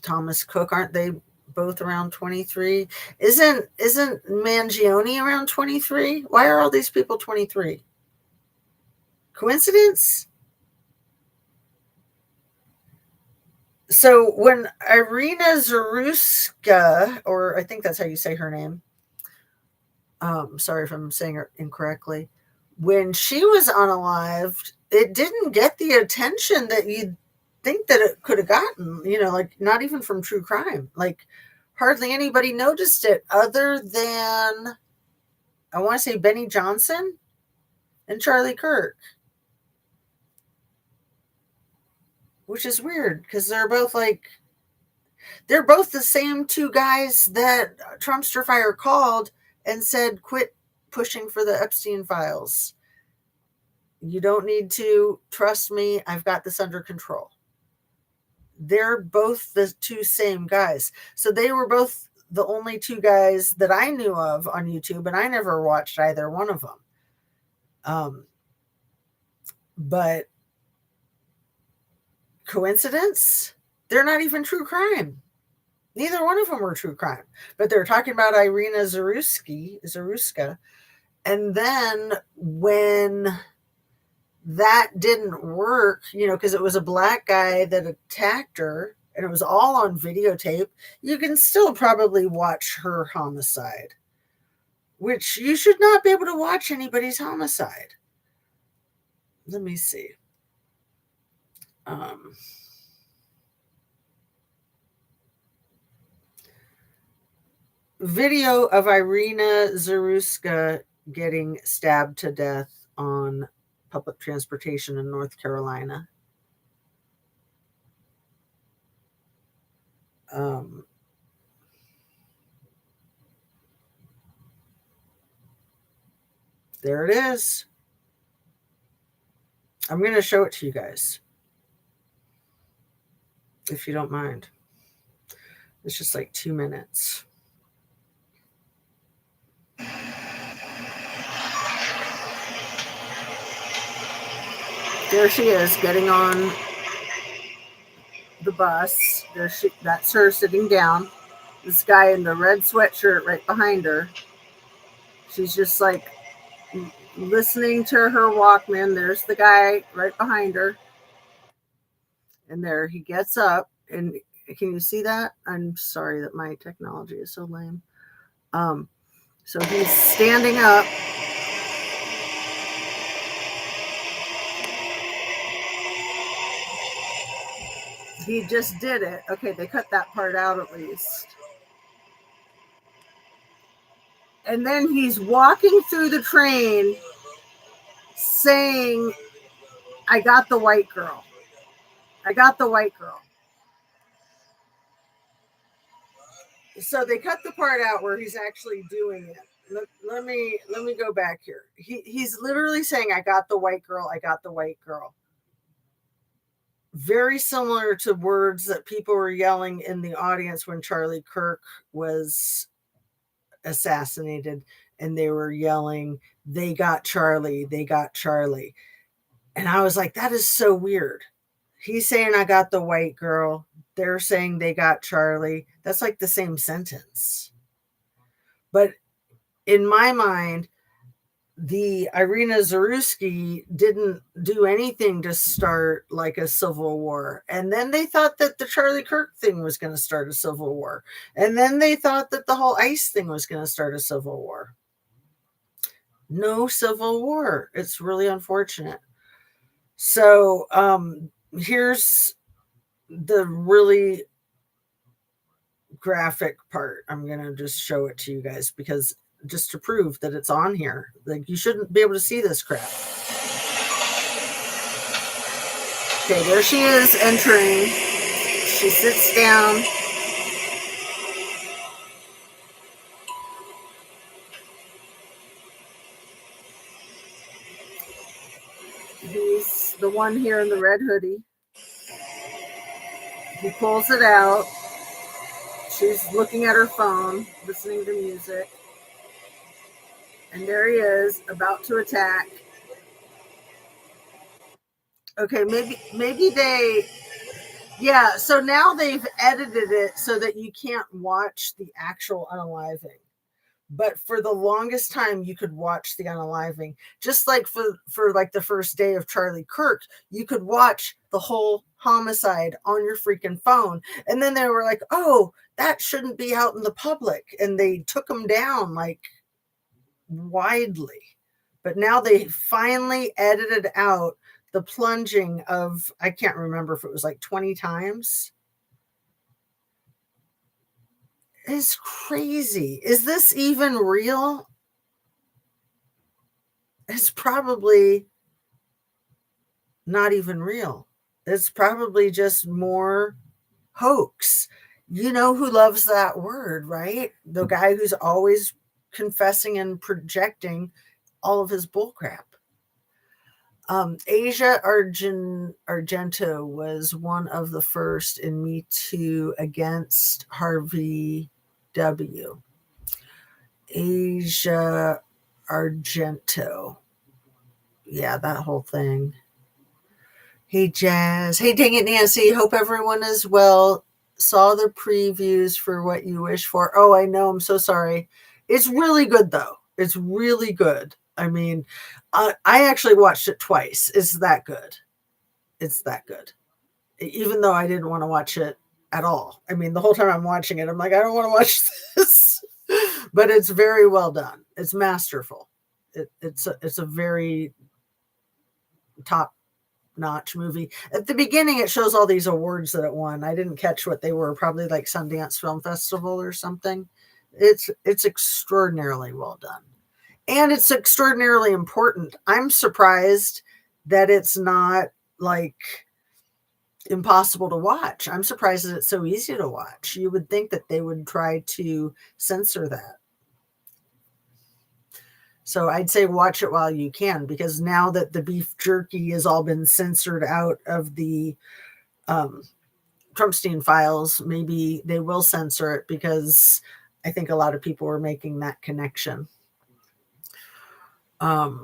A: Thomas Cook, aren't they both around 23? Isn't Mangione around 23? Why are all these people 23? Coincidence? So when Irina Zaruska, or I think that's how you say her name, sorry if I'm saying it incorrectly, when she was unalived, it didn't get the attention that you'd think that it could have gotten, like not even from true crime. Like hardly anybody noticed it other than, I want to say, Benny Johnson and Charlie Kirk, which is weird because they're both the same two guys that Trumpster Fire called and said, quit pushing for the Epstein files. You don't need to. Trust me. I've got this under control. They're both the two same guys. So they were both the only two guys that I knew of on YouTube, and I never watched either one of them. But coincidence? They're not even true crime. Neither one of them were true crime. But they're talking about Irina Zaruska. And then when that didn't work, because it was a black guy that attacked her and it was all on videotape, you can still probably watch her homicide, which you should not be able to watch anybody's homicide. Let me see. Video of Irina Zaruska getting stabbed to death on public transportation in North Carolina. There it is. I'm going to show it to you guys, if you don't mind. It's just like 2 minutes. There she is getting on the bus. That's her sitting down. This guy in the red sweatshirt right behind her. She's just like listening to her Walkman. There's the guy right behind her. And there he gets up. And can you see that? I'm sorry that my technology is so lame. So he's standing up. He just did it. Okay, they cut that part out at least. And then he's walking through the train saying, I got the white girl. I got the white girl. So they cut the part out where he's actually doing it. Let me go back here. He's literally saying, I got the white girl. I got the white girl. Very similar to words that people were yelling in the audience when Charlie Kirk was assassinated, and they were yelling, they got Charlie, they got Charlie. And I was like, that is so weird. He's saying, I got the white girl. They're saying they got Charlie. That's like the same sentence. But in my mind, the Irina Zaruski didn't do anything to start like a civil war. And then they thought that the Charlie Kirk thing was going to start a civil war. And then they thought that the whole ICE thing was going to start a civil war. No civil war. It's really unfortunate. So here's the really graphic part, I'm going to just show it to you guys because just to prove that it's on here. Like, you shouldn't be able to see this crap. Okay, there she is entering. She sits down. He's the one here in the red hoodie. He pulls it out. She's looking at her phone, listening to music. And there he is, about to attack. Okay, maybe they, yeah, so now they've edited it so that you can't watch the actual unaliving. But for the longest time, you could watch the unaliving. Just like for like the first day of Charlie Kirk, you could watch the whole homicide on your freaking phone. And then they were like, oh, that shouldn't be out in the public. And they took them down like widely. But now they finally edited out the plunging of, I can't remember if it was like 20 times. It's crazy. Is this even real? It's probably not even real. It's probably just more hoax. You know who loves that word, right? The guy who's always confessing and projecting all of his bullcrap. Asia Argento was one of the first in Me Too against Harvey W. Asia Argento. Yeah, that whole thing. Hey, Jazz. Hey, dang it, Nancy. Hope everyone is well. Saw the previews for What You Wish For. Oh, I know. I'm so sorry. It's really good, though. It's really good. I mean, I actually watched it twice. It's that good. It's that good. Even though I didn't want to watch it at all. I mean, the whole time I'm watching it, I'm like, I don't want to watch this. But it's very well done. It's masterful. It's a very top-notch movie. At the beginning, it shows all these awards that it won. I didn't catch what they were. Probably like Sundance Film Festival or something. It's extraordinarily well done. And it's extraordinarily important. I'm surprised that it's not like impossible to watch. I'm surprised that it's so easy to watch. You would think that they would try to censor that. So I'd say watch it while you can, because now that the beef jerky has all been censored out of the Trumpstein files, maybe they will censor it, because I think a lot of people are making that connection. OMG,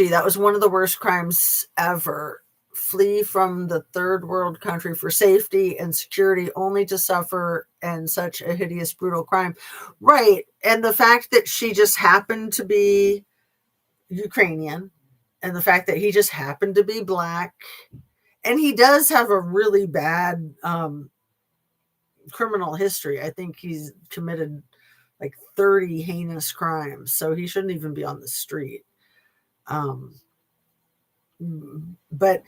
A: that was one of the worst crimes ever. Flee from the third world country for safety and security, only to suffer in such a hideous, brutal crime. Right. And the fact that she just happened to be Ukrainian, and the fact that he just happened to be Black, and he does have a really bad criminal history. I think he's committed like 30 heinous crimes, so he shouldn't even be on the street. But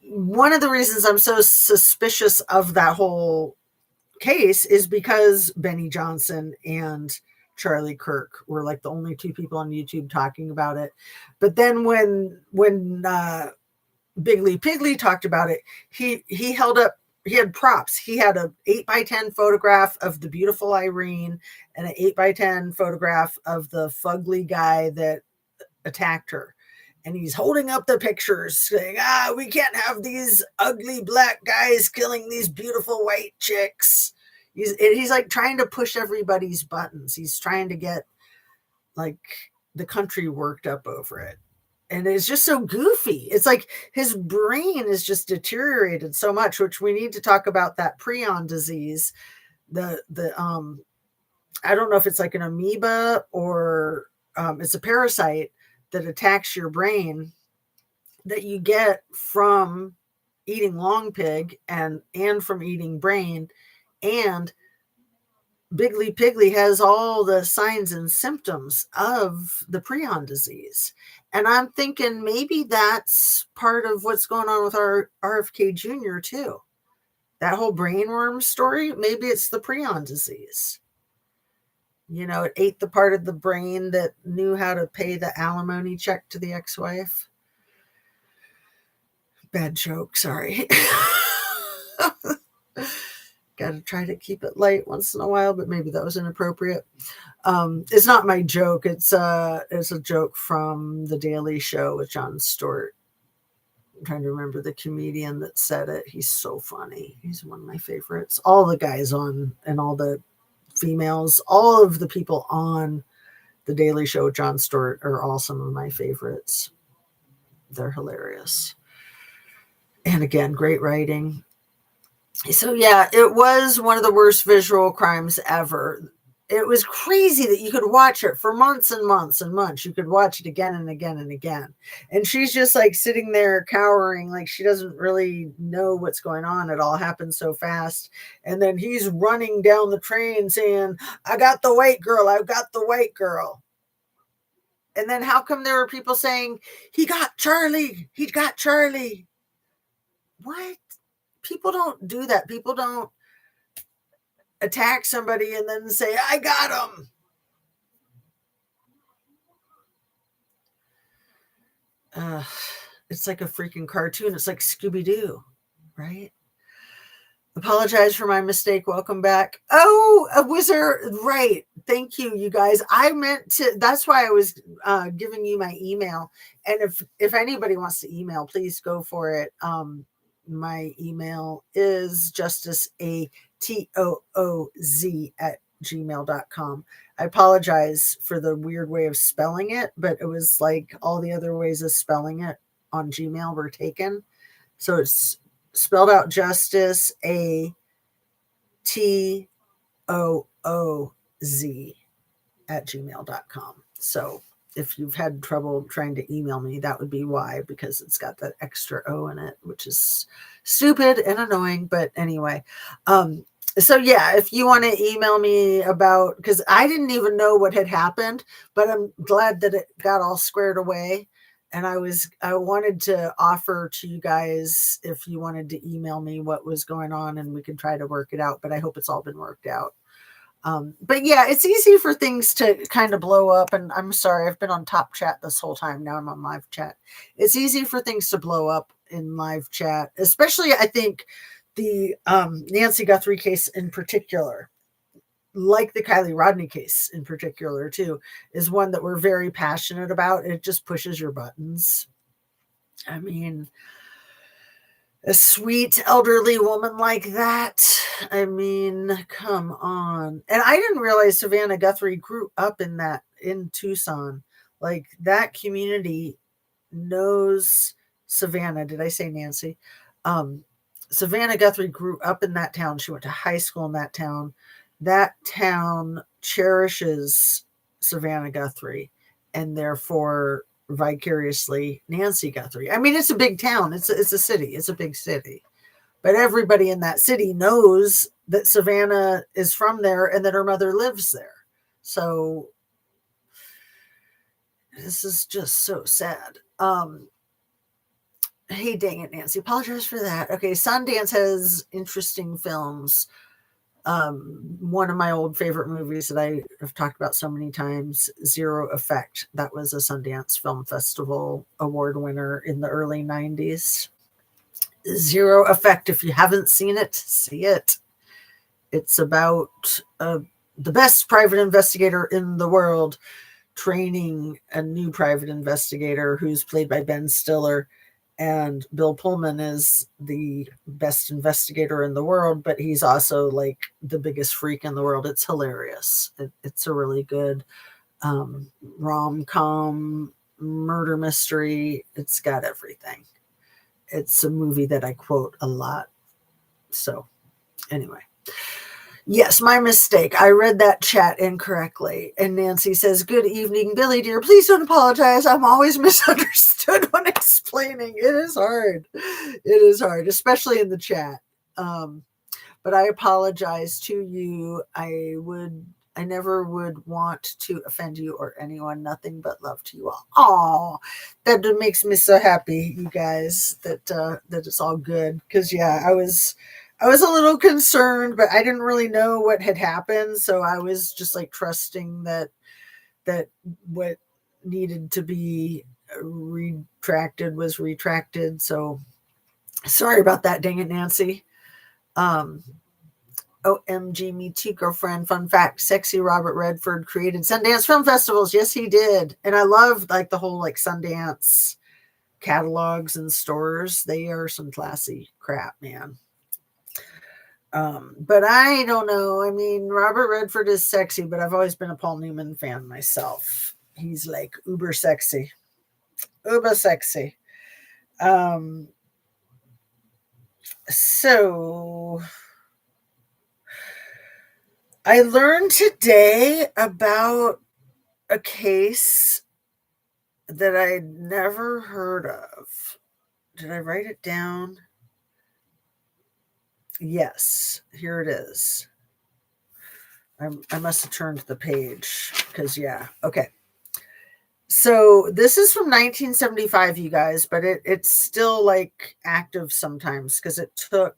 A: one of the reasons I'm so suspicious of that whole case is because Benny Johnson and Charlie Kirk were like the only two people on YouTube talking about it. But then when Big Lee Pigley talked about it, he had props. He had a 8x10 photograph of the beautiful Irene and an 8x10 photograph of the fugly guy that attacked her. And he's holding up the pictures saying, we can't have these ugly Black guys killing these beautiful white chicks. He's like trying to push everybody's buttons. He's trying to get like the country worked up over it. And it's just so goofy. It's like his brain is just deteriorated so much, which we need to talk about that prion disease. I don't know if it's like an amoeba or it's a parasite that attacks your brain that you get from eating long pig and from eating brain and Biggly Piggly has all the signs and symptoms of the prion disease. And I'm thinking maybe that's part of what's going on with our RFK Jr. too. That whole brainworm story, maybe it's the prion disease. You know, it ate the part of the brain that knew how to pay the alimony check to the ex-wife. Bad joke, sorry. Got to try to keep it light once in a while, but maybe that was inappropriate. It's not my joke. It's a joke from The Daily Show with Jon Stewart. I'm trying to remember the comedian that said it. He's so funny. He's one of my favorites. All the guys on, and all the females, all of the people on The Daily Show with Jon Stewart are all some of my favorites. They're hilarious. And again, great writing. So yeah, it was one of the worst visual crimes ever. It was crazy that you could watch it for months and months and months. You could watch it again and again and again. And she's just like sitting there cowering, like she doesn't really know what's going on. It all happened so fast. And then he's running down the train saying, I got the white girl. I got the white girl. And then how come there were people saying, he got Charlie. He got Charlie. What? People don't do that. People don't attack somebody and then say, I got him. It's like a freaking cartoon. It's like Scooby-Doo, right? Apologize for my mistake. Welcome back. Oh, a wizard. Right. Thank you, you guys. I meant to, that's why I was giving you my email. And if anybody wants to email, please go for it. My email is JusticeAtooZ@gmail.com. I apologize for the weird way of spelling it, but it was like all the other ways of spelling it on Gmail were taken. So it's spelled out JusticeAtooZ@gmail.com. So if you've had trouble trying to email me, that would be why, because it's got that extra O in it, which is stupid and annoying. But anyway, so yeah, if you want to email me about, because I didn't even know what had happened, but I'm glad that it got all squared away. And I wanted to offer to you guys, if you wanted to email me what was going on, and we could try to work it out, but I hope it's all been worked out. But yeah, it's easy for things to kind of blow up. And I'm sorry, I've been on top chat this whole time. Now I'm on live chat. It's easy for things to blow up in live chat, especially I think the Nancy Guthrie case in particular, like the Kylie Rodney case in particular too, is one that we're very passionate about. It just pushes your buttons. I mean, a sweet elderly woman like that. I mean, come on. And I didn't realize Savannah Guthrie grew up in Tucson. Like, that community knows Savannah. Did I say Nancy? Savannah Guthrie grew up in that town. She went to high school in that town. That town cherishes Savannah Guthrie, and therefore vicariously Nancy Guthrie. I mean, it's a big town. It's a city. It's a big city. But everybody in that city knows that Savannah is from there and that her mother lives there. So this is just so sad. Hey, dang it, Nancy. Apologize for that. Okay, Sundance has interesting films. One of my old favorite movies that I have talked about so many times, Zero Effect. That was a Sundance Film Festival award winner in the early 90s. Zero Effect, if you haven't seen it, see it. It's about the best private investigator in the world training a new private investigator who's played by Ben Stiller. And Bill Pullman is the best investigator in the world, but he's also like the biggest freak in the world. It's hilarious. It's a really good rom-com murder mystery. It's got everything. It's a movie that I quote a lot. So anyway. Yes, my mistake. I read that chat incorrectly. And Nancy says, good evening, Billy dear. Please don't apologize. I'm always misunderstood when explaining. It is hard. It is hard, especially in the chat. but I apologize to you. I never would want to offend you or anyone. Nothing but love to you all. Oh, that makes me so happy, you guys, that it's all good. Because yeah, I was a little concerned, but I didn't really know what had happened, so I was just like trusting that what needed to be retracted was retracted. So sorry about that. Dang it, Nancy. Um, OMG, me too, girlfriend. Fun fact, sexy Robert Redford created Sundance Film Festivals. Yes, he did. And I love like the whole like Sundance catalogs and stores. They are some classy crap, man. But I don't know. I mean, Robert Redford is sexy, but I've always been a Paul Newman fan myself. He's like uber sexy. Uber sexy. So I learned today about a case that I'd never heard of. Did I write it down? Yes, here it is. I must have turned the page because, yeah, okay. So this is from 1975, you guys, but it's still like active sometimes because it took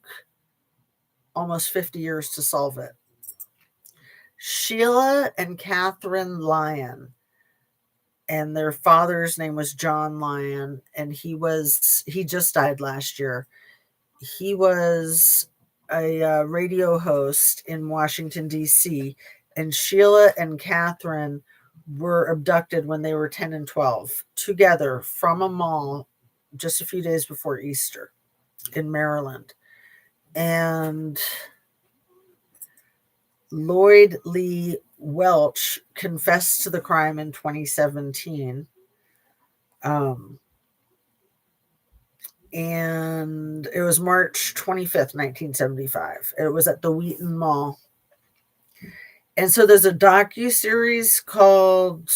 A: almost 50 years to solve it. Sheila and Catherine Lyon, and their father's name was John Lyon, and he just died last year. He was a radio host in Washington, D.C., and Sheila and Catherine were abducted when they were 10 and 12 together from a mall just a few days before Easter in Maryland. And Lloyd Lee Welch confessed to the crime in 2017. And it was March 25th, 1975. It was at the Wheaton Mall. And so there's a docu-series called...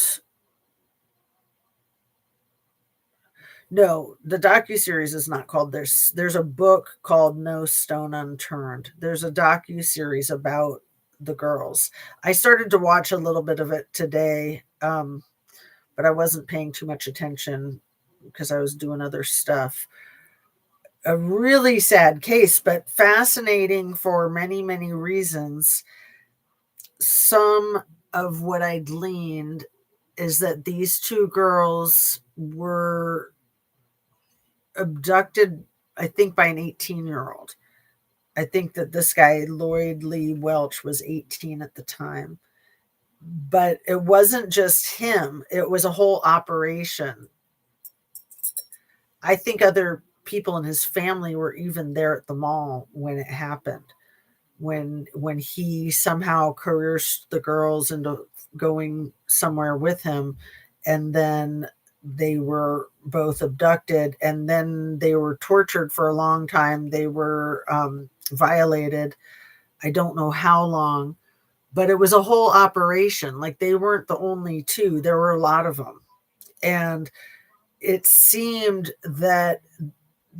A: No, the docu-series is not called... There's a book called No Stone Unturned. There's a docu-series about the girls. I started to watch a little bit of it today, but I wasn't paying too much attention because I was doing other stuff. A really sad case, but fascinating for many, many reasons. Some of what I gleaned is that these two girls were abducted, I think, by an 18-year-old. I think that this guy, Lloyd Lee Welch, was 18 at the time. But it wasn't just him. It was a whole operation. I think other people in his family were even there at the mall when it happened. When he somehow coerced the girls into going somewhere with him, and then they were both abducted, and then they were tortured for a long time. They were violated. I don't know how long, but it was a whole operation. Like, they weren't the only two. There were a lot of them. And it seemed that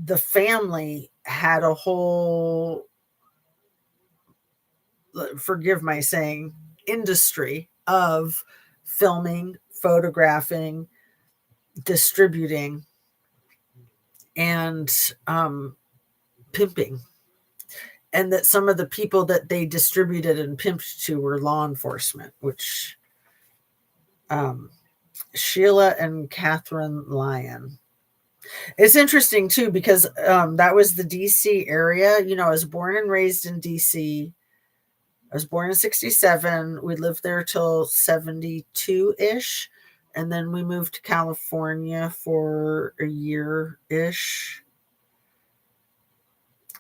A: the family had a whole, forgive my saying, industry of filming, photographing, distributing, and pimping. And that some of the people that they distributed and pimped to were law enforcement, which Sheila and Catherine Lyon. It's interesting too, because that was the DC area. You know, I was born and raised in DC. I was born in 67. We lived there till 72-ish. And then we moved to California for a year-ish.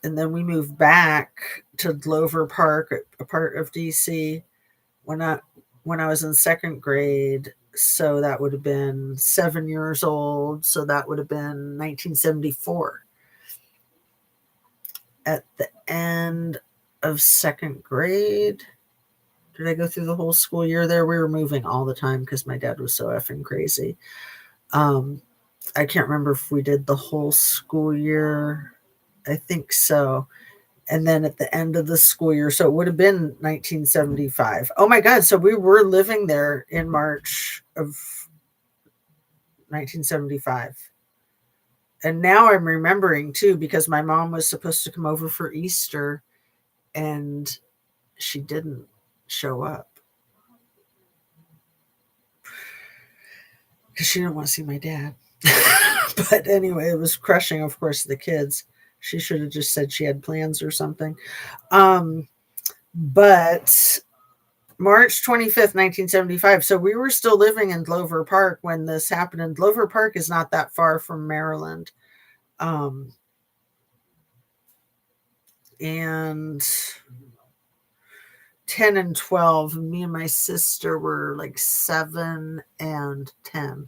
A: And then we moved back to Glover Park, a part of DC, when I was in second grade. So that would have been 7 years old. So that would have been 1974. At the end of second grade. Did I go through the whole school year there? We were moving all the time because my dad was so effing crazy. I can't remember if we did the whole school year. I think so. And then at the end of the school year, so it would have been 1975. Oh my God. So we were living there in March of 1975. And now I'm remembering too, because my mom was supposed to come over for Easter and she didn't show up because she didn't want to see my dad. But anyway, it was crushing, of course, the kids. She should have just said she had plans or something. But March 25th, 1975. So we were still living in Glover Park when this happened. And Glover Park is not that far from Maryland. And 10 and 12, me and my sister were like 7 and 10.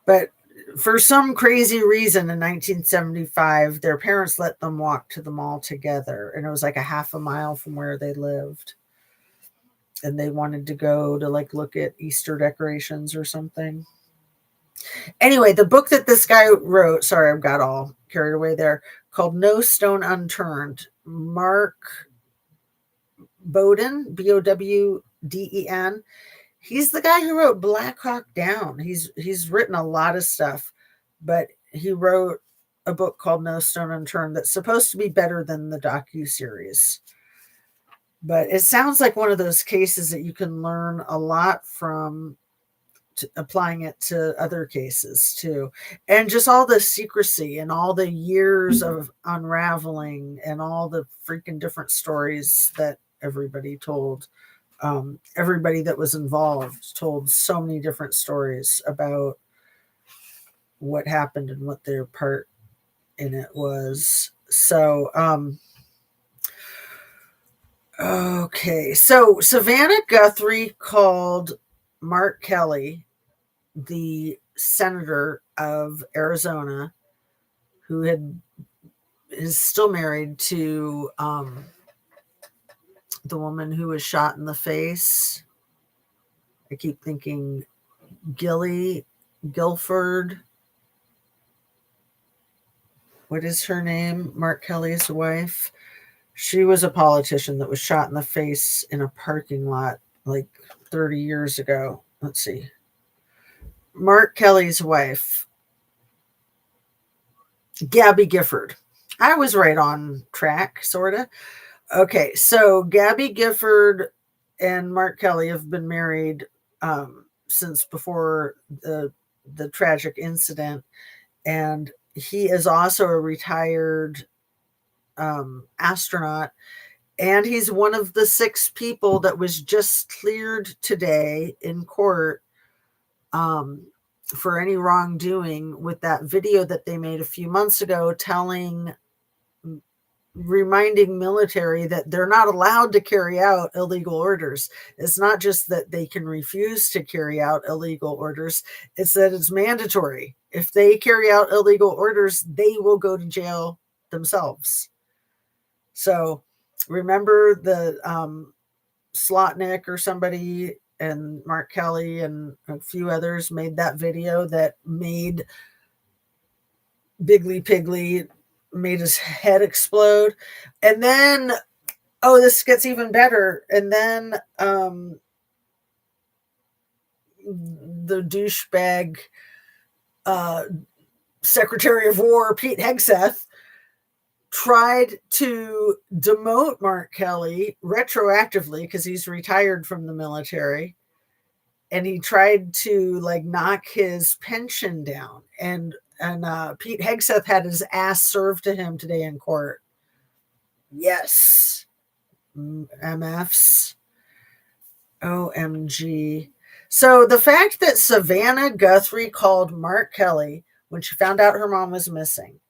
A: But for some crazy reason in 1975, their parents let them walk to the mall together. And it was like a half a mile from where they lived. And they wanted to go to like look at Easter decorations or something. Anyway, the book that this guy wrote, sorry, I've got all carried away there, called No Stone Unturned. Mark Bowden, Bowden. He's the guy who wrote Black Hawk Down. He's written a lot of stuff, but he wrote a book called No Stone Unturned that's supposed to be better than the docuseries. But it sounds like one of those cases that you can learn a lot from, applying it to other cases too. And just all the secrecy and all the years of unraveling and all the freaking different stories that everybody told. Everybody that was involved told so many different stories about what happened and what their part in it was. So, okay. So Savannah Guthrie called Mark Kelly, the senator of Arizona, who is still married to the woman who was shot in the face. I keep thinking Guilford. What is her name? Mark Kelly's wife. She was a politician that was shot in the face in a parking lot like 30 years ago. Let's see. Mark Kelly's wife, Gabby Gifford. I was right on track, sort of. Okay, so Gabby Gifford and Mark Kelly have been married since before the tragic incident, and he is also a retired astronaut, and he's one of the 6 people that was just cleared today in court for any wrongdoing with that video that they made a few months ago reminding military that they're not allowed to carry out illegal orders. It's not just that they can refuse to carry out illegal orders, it's that it's mandatory. If they carry out illegal orders, they will go to jail themselves. So remember the Slotnick or somebody and Mark Kelly and a few others made that video that made Biggly Piggly, made his head explode. And then, oh, this gets even better. And then the douchebag Secretary of War, Pete Hegseth, tried to demote Mark Kelly retroactively because he's retired from the military. And he tried to like knock his pension down. And Pete Hegseth had his ass served to him today in court. Yes. MFs. OMG. So the fact that Savannah Guthrie called Mark Kelly when she found out her mom was missing,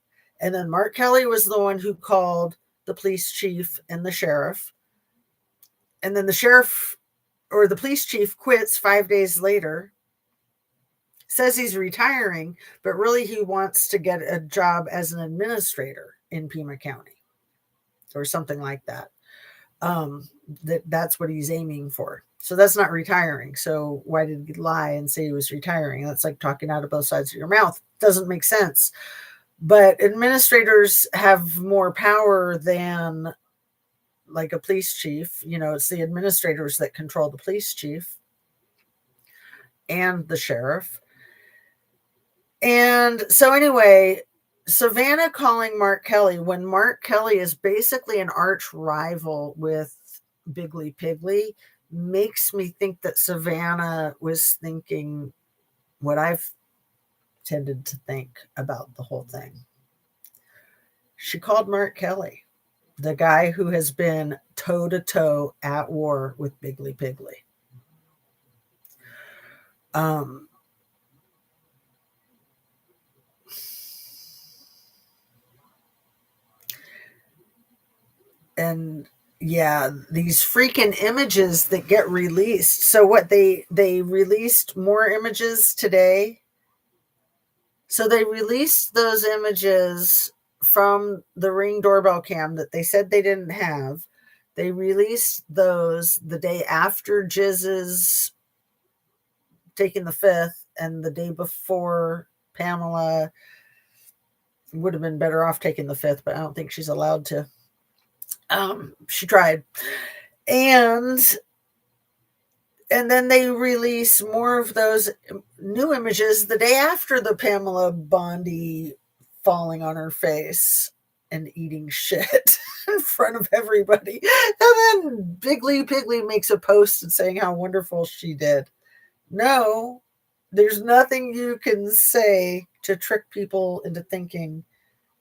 A: and then Mark Kelly was the one who called the police chief and the sheriff, and then the sheriff or the police chief quits 5 days later, says he's retiring, but really he wants to get a job as an administrator in Pima County or something like that. That's what he's aiming for. So that's not retiring. So why did he lie and say he was retiring? That's like talking out of both sides of your mouth. Doesn't make sense. But administrators have more power than like a police chief. It's the administrators that control the police chief and the sheriff. And so anyway, Savannah calling Mark Kelly when Mark Kelly is basically an arch rival with Biggly Piggly makes me think that Savannah was thinking what I've tended to think about the whole thing. She called Mark Kelly, the guy who has been toe to toe at war with Biggly Piggly. And yeah, these freaking images that get released. So what they released more images today. So they released those images from the Ring doorbell cam that they said they didn't have. They released those the day after Jizz's taking the fifth and the day before Pamela would have been better off taking the fifth, but I don't think she's allowed to. She tried. And then they release more of those new images the day after the Pamela Bondi falling on her face and eating shit in front of everybody. And then Biggly Piggly makes a post and saying how wonderful she did. No, there's nothing you can say to trick people into thinking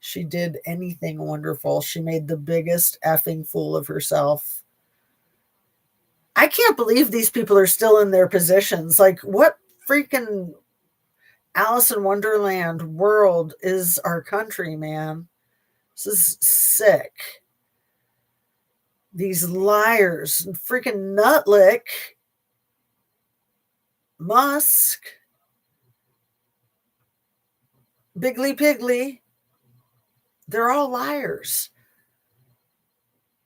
A: she did anything wonderful. She made the biggest effing fool of herself. I can't believe these people are still in their positions. Like, what freaking Alice in Wonderland world is our country, man? This is sick. These liars, freaking Nutlick, Musk, Biggly Piggly, they're all liars.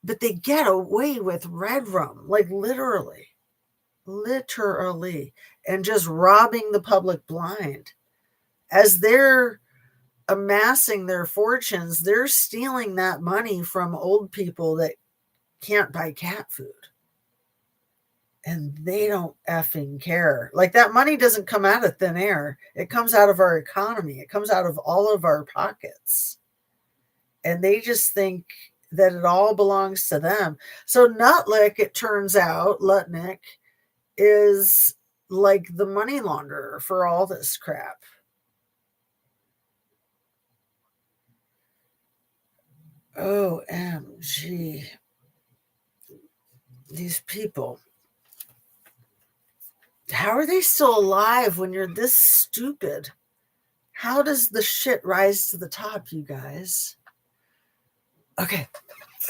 A: But they get away with red rum, like literally, and just robbing the public blind. As they're amassing their fortunes, they're stealing that money from old people that can't buy cat food. And they don't effing care. Like, that money doesn't come out of thin air. It comes out of our economy. It comes out of all of our pockets. And they just think that it all belongs to them. So Nutlick, it turns out, Lutnick, is like the money launderer for all this crap. OMG. These people. How are they still alive when you're this stupid? How does the shit rise to the top, you guys? Okay,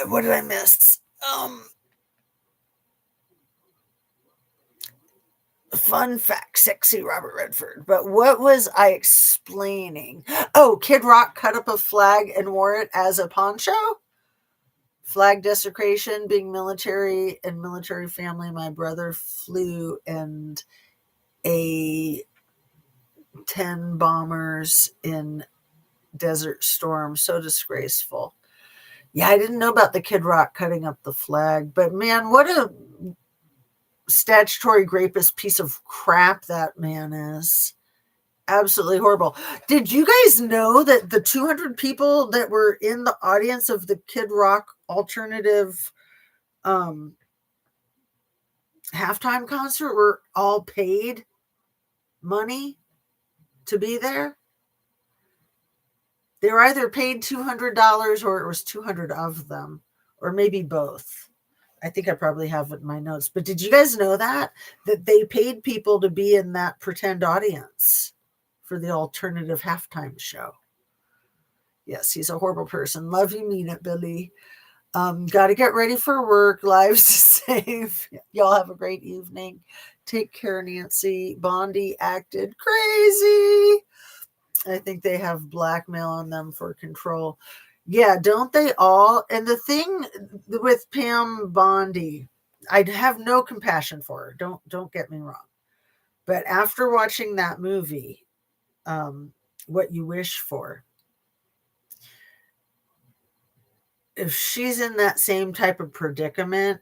A: what did I miss? Fun fact, sexy Robert Redford. But what was I explaining? Oh, Kid Rock cut up a flag and wore it as a poncho. Flag desecration, being military and military family. My brother flew and a 10 bombers in Desert Storm. So disgraceful. Yeah, I didn't know about the Kid Rock cutting up the flag, but man, what a statutory rapist piece of crap that man is. Absolutely horrible. Did you guys know that the 200 people that were in the audience of the Kid Rock alternative halftime concert were all paid money to be there? They were either paid $200 or it was 200 of them, or maybe both. I think I probably have it in my notes. But did you guys know that they paid people to be in that pretend audience for the alternative halftime show? Yes, he's a horrible person. Love you, mean it, Billy. Got to get ready for work. Lives to save. Y'all have a great evening. Take care, Nancy. Bondi acted crazy. I think they have blackmail on them for control. Yeah, don't they all? And the thing with Pam Bondi, I have no compassion for her. Don't get me wrong. But after watching that movie, What You Wish For, if she's in that same type of predicament,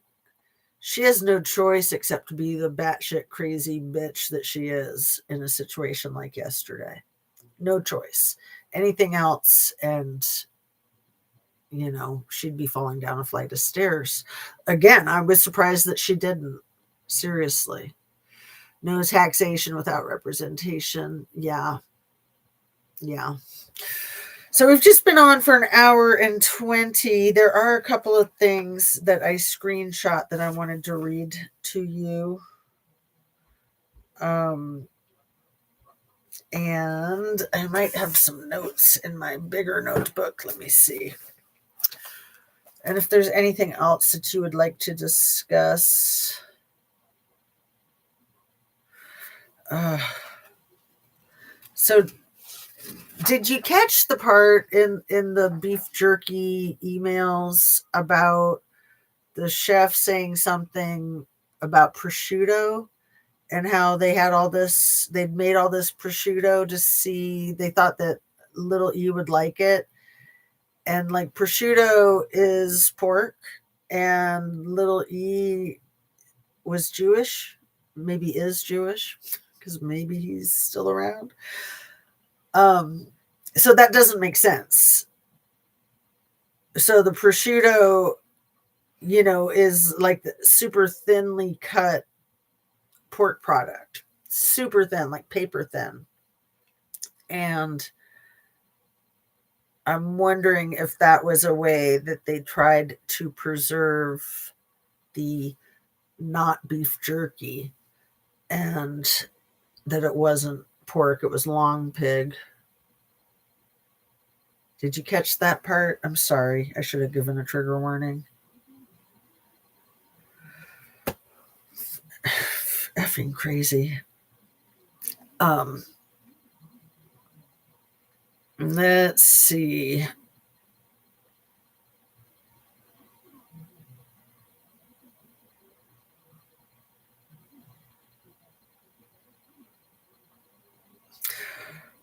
A: she has no choice except to be the batshit crazy bitch that she is in a situation like yesterday. No choice. Anything else, and she'd be falling down a flight of stairs. Again, I was surprised that she didn't. Seriously. No taxation without representation. Yeah. Yeah. So we've just been on for an hour and 20. There are a couple of things that I screenshot that I wanted to read to you. And I might have some notes in my bigger notebook. Let me see. And if there's anything else that you would like to discuss. So did you catch the part in the beef jerky emails about the chef saying something about prosciutto and how they had all this, they'd made all this prosciutto to see, they thought that little E would like it. And like prosciutto is pork and little E was Jewish, maybe is Jewish because maybe he's still around. So that doesn't make sense. So the prosciutto, is like the super thinly cut pork product, super thin, like paper thin. And I'm wondering if that was a way that they tried to preserve the not beef jerky and that it wasn't pork, it was long pig. Did you catch that part? I'm sorry. I should have given a trigger warning. Effing crazy. Let's see.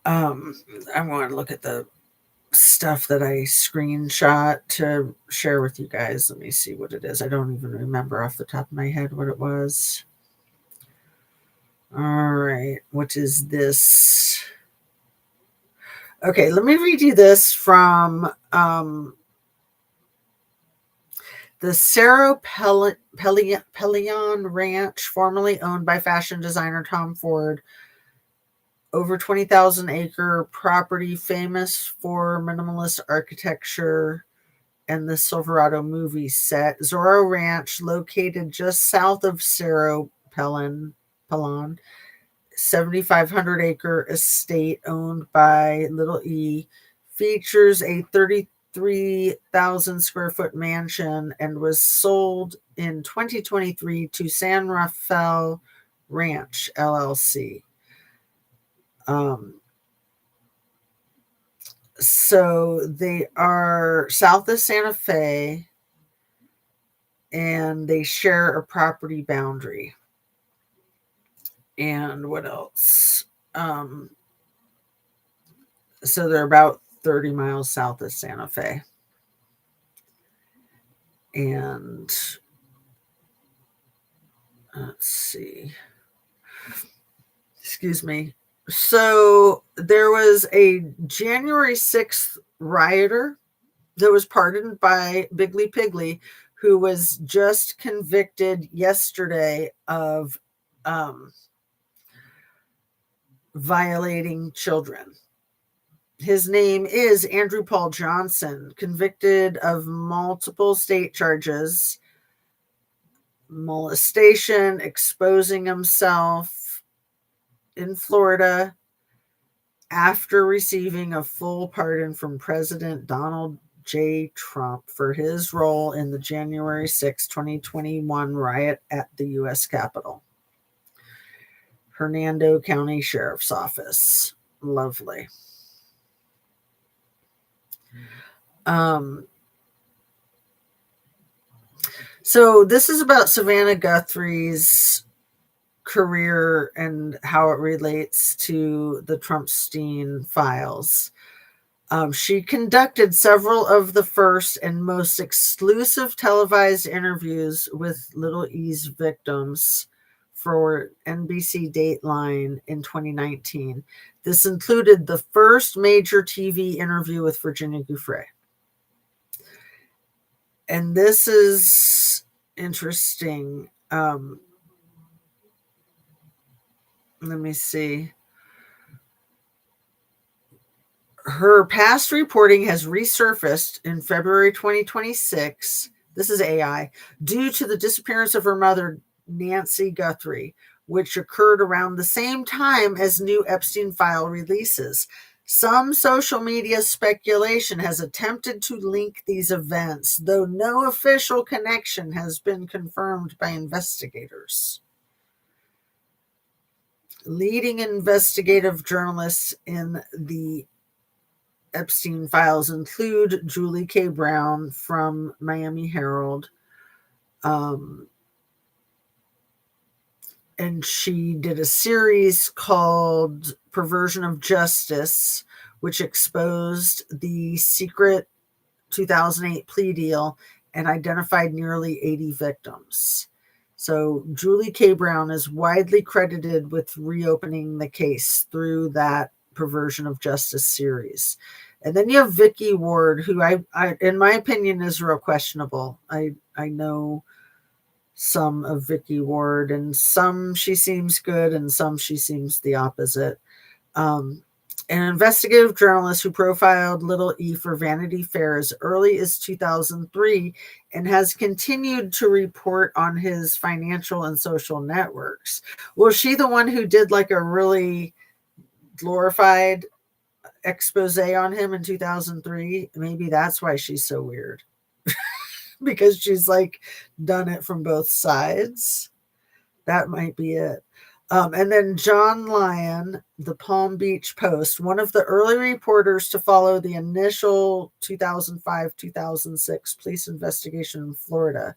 A: I want to look at the stuff that I screenshot to share with you guys. Let me see what it is. I don't even remember off the top of my head what it was. All right. What is this? Okay, let me read you this from the Cerro Pelion Ranch, formerly owned by fashion designer Tom Ford. Over 20,000 acre property, famous for minimalist architecture and the Silverado movie set. Zorro Ranch, located just south of Cerro Pelon, 7,500 acre estate owned by Little E, features a 33,000 square foot mansion and was sold in 2023 to San Rafael Ranch LLC. So they are south of Santa Fe and they share a property boundary. And what else? So they're about 30 miles south of Santa Fe. And let's see. Excuse me. So there was a January 6th rioter that was pardoned by Biggly Piggly, who was just convicted yesterday of violating children. His name is Andrew Paul Johnson, convicted of multiple state charges, molestation, exposing himself in Florida after receiving a full pardon from President Donald J. Trump for his role in the January 6, 2021 riot at the U.S. Capitol. Hernando County Sheriff's Office. Lovely. So this is about Savannah Guthrie's career and how it relates to the Trumpstein files. She conducted several of the first and most exclusive televised interviews with Little E's victims for NBC Dateline in 2019. This included the first major TV interview with Virginia Guthrie. And this is interesting. Let me see. Her past reporting has resurfaced in February 2026. This is AI, due to the disappearance of her mother, Nancy Guthrie, which occurred around the same time as new Epstein file releases. Some social media speculation has attempted to link these events, though no official connection has been confirmed by investigators. Leading investigative journalists in the Epstein files include Julie K. Brown from Miami Herald. And she did a series called Perversion of Justice, which exposed the secret 2008 plea deal and identified nearly 80 victims. So Julie K. Brown is widely credited with reopening the case through that Perversion of Justice series. And then you have Vicky Ward, who I in my opinion is real questionable. I know some of Vicky Ward, and some she seems good and some she seems the opposite. An investigative journalist who profiled Little E for Vanity Fair as early as 2003 and has continued to report on his financial and social networks. Was she the one who did like a really glorified expose on him in 2003? Maybe that's why she's so weird. Because she's like done it from both sides. That might be it. And then John Lyon, the Palm Beach Post, one of the early reporters to follow the initial 2005-2006 police investigation in Florida.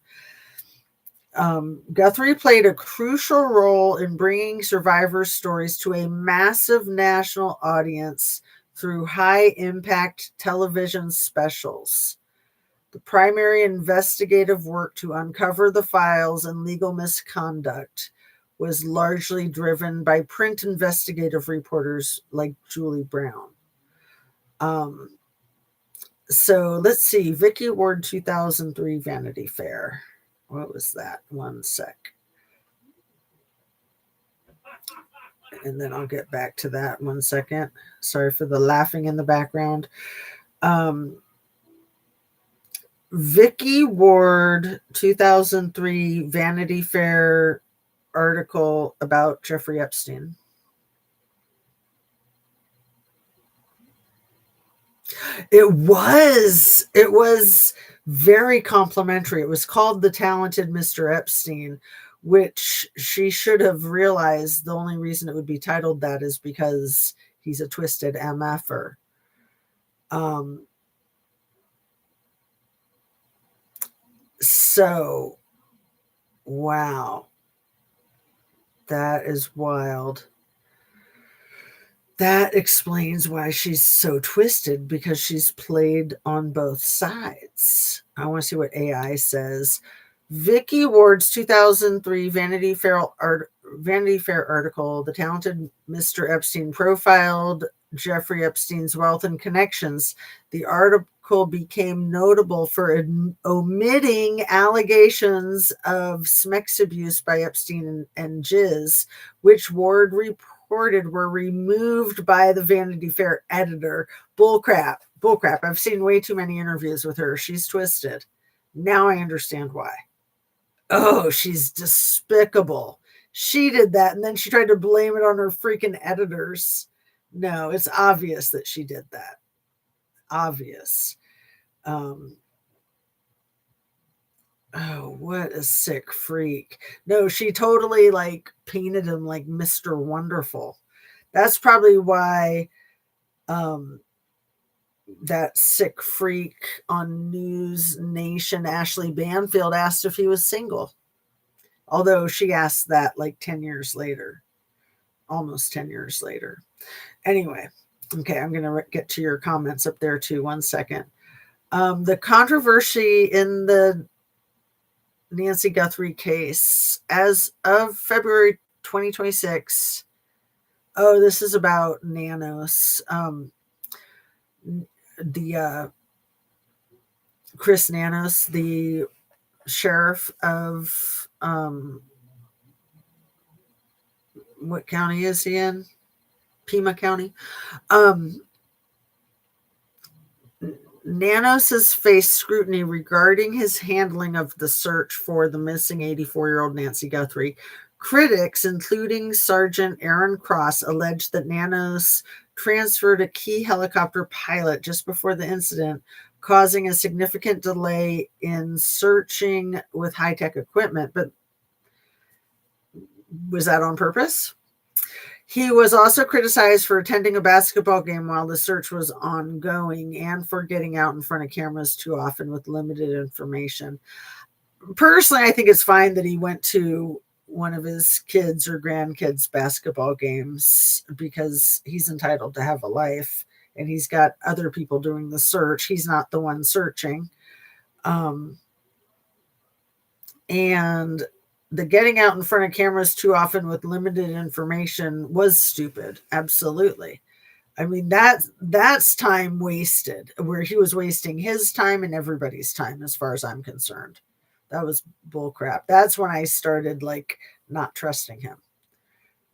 A: Guthrie played a crucial role in bringing survivors' stories to a massive national audience through high-impact television specials. The primary investigative work to uncover the files and legal misconduct was largely driven by print investigative reporters like Julie Brown. So let's see, Vicky Ward 2003 Vanity Fair. What was that? One sec. And then I'll get back to that 1 second. Sorry for the laughing in the background. Vicky Ward 2003 Vanity Fair article about Jeffrey Epstein. It was very complimentary. It was called The Talented Mr. Epstein, which she should have realized the only reason it would be titled that is because he's a twisted MFer. So, wow. That is wild. That explains why she's so twisted, because she's played on both sides. I want to see what AI says. Vicky Ward's 2003 Vanity Fair article, The Talented Mr. Epstein, profiled Jeffrey Epstein's wealth and connections. The article became notable for omitting allegations of sex abuse by Epstein and Jizz, which Ward reported were removed by the Vanity Fair editor. Bullcrap. I've seen way too many interviews with her. She's twisted. Now I understand why. Oh, she's despicable. She did that, and then she tried to blame it on her freaking editors. No, it's obvious that she did that. Obvious. Oh, what a sick freak. No, she totally like painted him like Mr. Wonderful. That's probably why that sick freak on News Nation, Ashley Banfield, asked if he was single. Although she asked that like 10 years later, almost 10 years later. Anyway, Okay, I'm going to get to your comments up there too. 1 second. The controversy in the Nancy Guthrie case as of February 2026. Oh, this is about nanos. The Chris Nanos, the sheriff of what county is he in? Pima County. Nanos has faced scrutiny regarding his handling of the search for the missing 84-year-old Nancy Guthrie. Critics, including Sergeant Aaron Cross, alleged that Nanos transferred a key helicopter pilot just before the incident, causing a significant delay in searching with high-tech equipment. But was that on purpose? He was also criticized for attending a basketball game while the search was ongoing and for getting out in front of cameras too often with limited information. Personally, I think it's fine that he went to one of his kids' or grandkids' basketball games because he's entitled to have a life and he's got other people doing the search. He's not the one searching. And the getting out in front of cameras too often with limited information was stupid. Absolutely. I mean, that's time wasted, where he was wasting his time and everybody's time, as far as I'm concerned. That was bull crap. That's when I started not trusting him,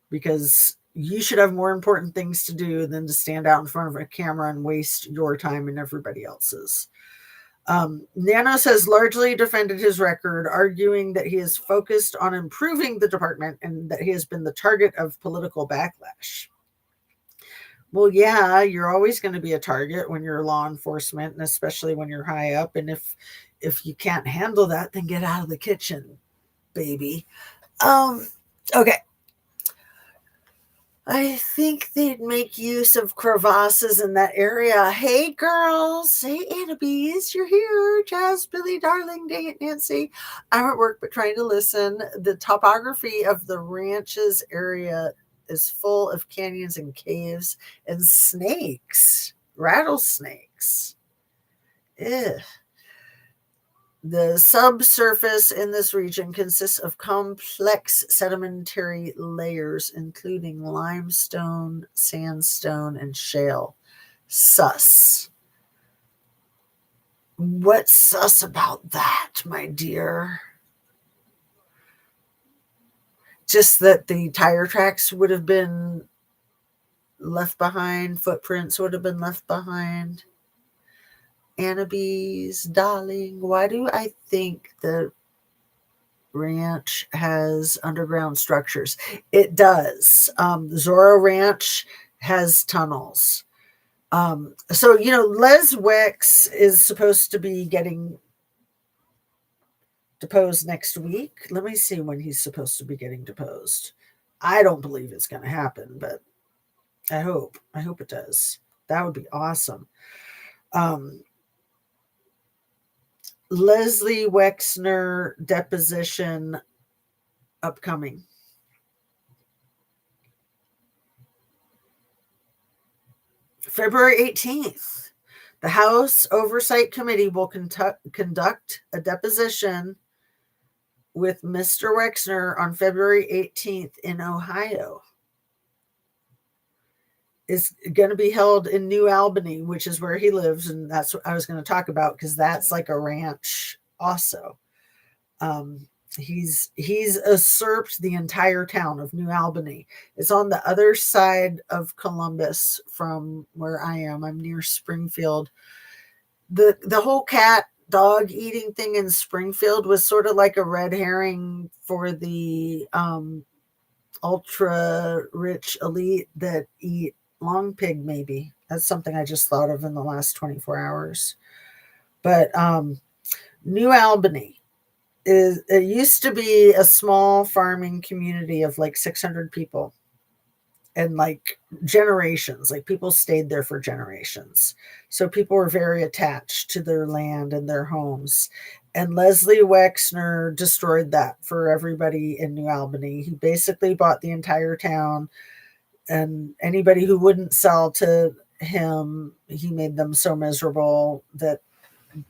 A: because you should have more important things to do than to stand out in front of a camera and waste your time and everybody else's. Nanos has largely defended his record, arguing that he is focused on improving the department and that he has been the target of political backlash. Well, yeah, you're always going to be a target when you're law enforcement, and especially when you're high up. And if you can't handle that, then get out of the kitchen, baby. Okay. I think they'd make use of crevasses in that area. Hey, girls. Hey, Annabes. You're here. Jazz, Billy, darling. Dang it, Nancy. I'm at work, but trying to listen. The topography of the ranch's area is full of canyons and caves and snakes. Rattlesnakes. Ugh. The subsurface in this region consists of complex sedimentary layers, including limestone, sandstone, and shale. Sus. What's sus about that, my dear? Just that the tire tracks would have been left behind, footprints would have been left behind. Annabes, darling, why do I think the ranch has underground structures? It does. Zorro Ranch has tunnels. So, Les Wex is supposed to be getting deposed next week. Let me see when he's supposed to be getting deposed. I don't believe it's going to happen, but I hope it does. That would be awesome. Leslie Wexner deposition upcoming. February 18th, the House Oversight Committee will conduct a deposition with Mr. Wexner on February 18th in Ohio. Is going to be held in New Albany, which is where he lives, and that's what I was going to talk about, because that's like a ranch also. He's usurped the entire town of New Albany. It's on the other side of Columbus from where I am. I'm near Springfield. The whole cat dog eating thing in Springfield was sort of like a red herring for the ultra rich elite that eat long pig. Maybe that's something I just thought of in the last 24 hours. But New Albany it used to be a small farming community of like 600 people, and like generations, like people stayed there for generations. So people were very attached to their land and their homes. And Leslie Wexner destroyed that for everybody in New Albany. He basically bought the entire town, and anybody who wouldn't sell to him. He made them so miserable that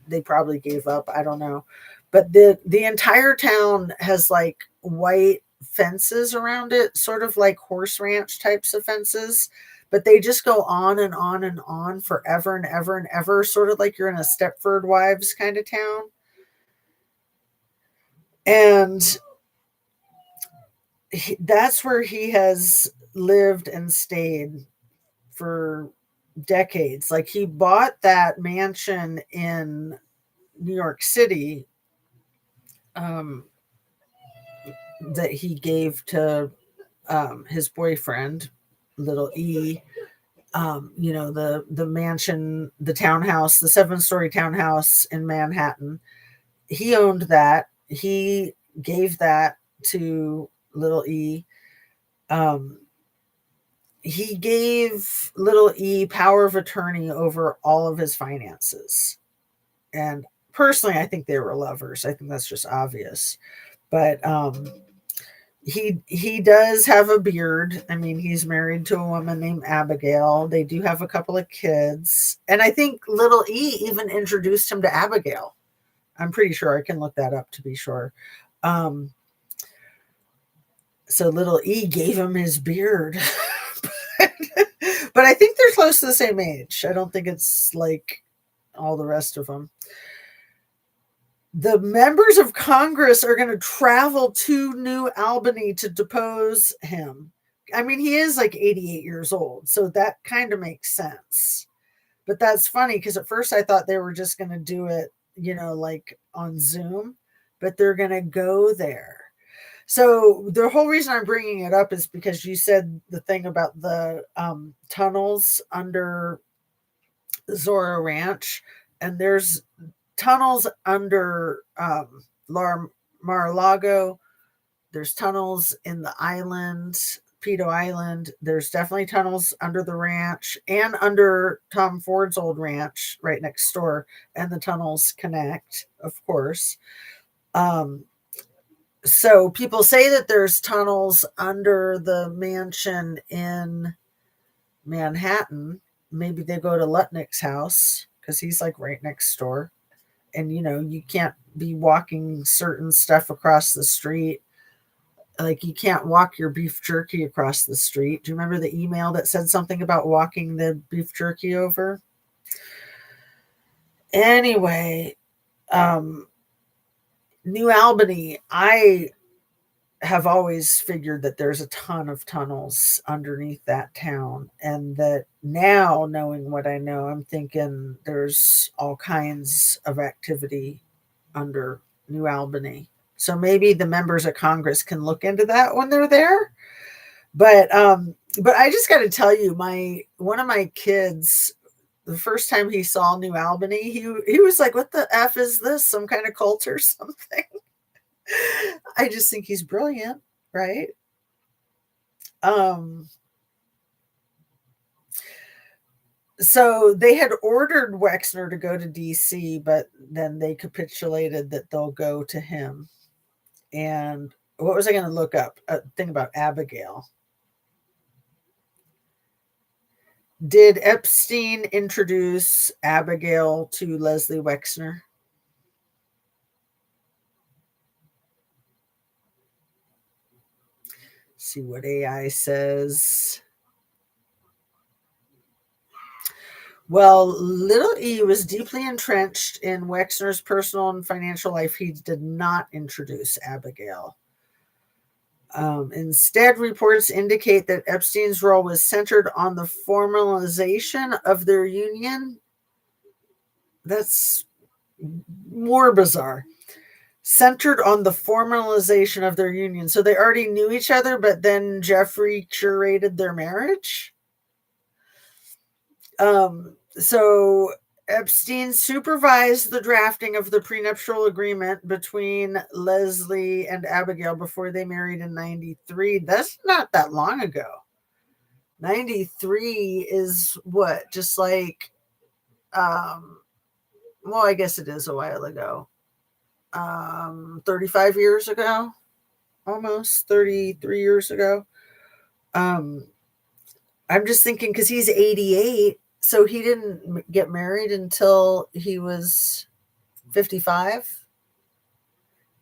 A: they probably gave up. I don't know. But the entire town has like white fences around it, sort of like horse ranch types of fences, but they just go on and on and on forever and ever and ever, sort of like you're in a Stepford Wives kind of town. And that's where he has lived and stayed for decades. Like he bought that mansion in New York City that he gave to his boyfriend, little E. The mansion, the townhouse, the 7-story townhouse in Manhattan. He owned that. He gave that to little E. He gave little E power of attorney over all of his finances. And personally, I think they were lovers. I think that's just obvious. But he does have a beard. I mean, he's married to a woman named Abigail. They do have a couple of kids. And I think little E even introduced him to Abigail. I'm pretty sure. I can look that up to be sure. So little E gave him his beard. But I think they're close to the same age. I don't think it's like all the rest of them. The members of Congress are going to travel to New Albany to depose him. I mean, he is like 88 years old, so that kind of makes sense. But that's funny because at first I thought they were just going to do it, like on Zoom, but they're going to go there. So the whole reason I'm bringing it up is because you said the thing about the tunnels under Zorro Ranch, and there's tunnels under Mar-a-Lago. There's tunnels in the island, Pedo Island. There's definitely tunnels under the ranch and under Tom Ford's old ranch right next door. And the tunnels connect, of course. So people say that there's tunnels under the mansion in Manhattan. Maybe they go to Lutnick's house because he's like right next door. And, you can't be walking certain stuff across the street. Like you can't walk your beef jerky across the street. Do you remember the email that said something about walking the beef jerky over? Anyway, New Albany, I have always figured that there's a ton of tunnels underneath that town, and that now, knowing what I know, I'm thinking there's all kinds of activity under New Albany. So maybe the members of Congress can look into that when they're there. But I just got to tell you, one of my kids, the first time he saw New Albany, he was like, "What the F is this? Some kind of cult or something?" I just think he's brilliant, right? So they had ordered Wexner to go to DC, but then they capitulated that they'll go to him. And what was I going to look up? A thing about Abigail. Did Epstein introduce Abigail to Leslie Wexner? See what AI says. Well, little E was deeply entrenched in Wexner's personal and financial life. He did not introduce Abigail. Instead, reports indicate that Epstein's role was centered on the formalization of their union. That's more bizarre. Centered on the formalization of their union. So they already knew each other, but then Jeffrey curated their marriage. So Epstein supervised the drafting of the prenuptial agreement between Leslie and Abigail before they married in 93. That's not that long ago. 93 is what? Just like, well, I guess it is a while ago. 35 years ago, almost 33 years ago. I'm just thinking because he's 88. So he didn't get married until he was 55?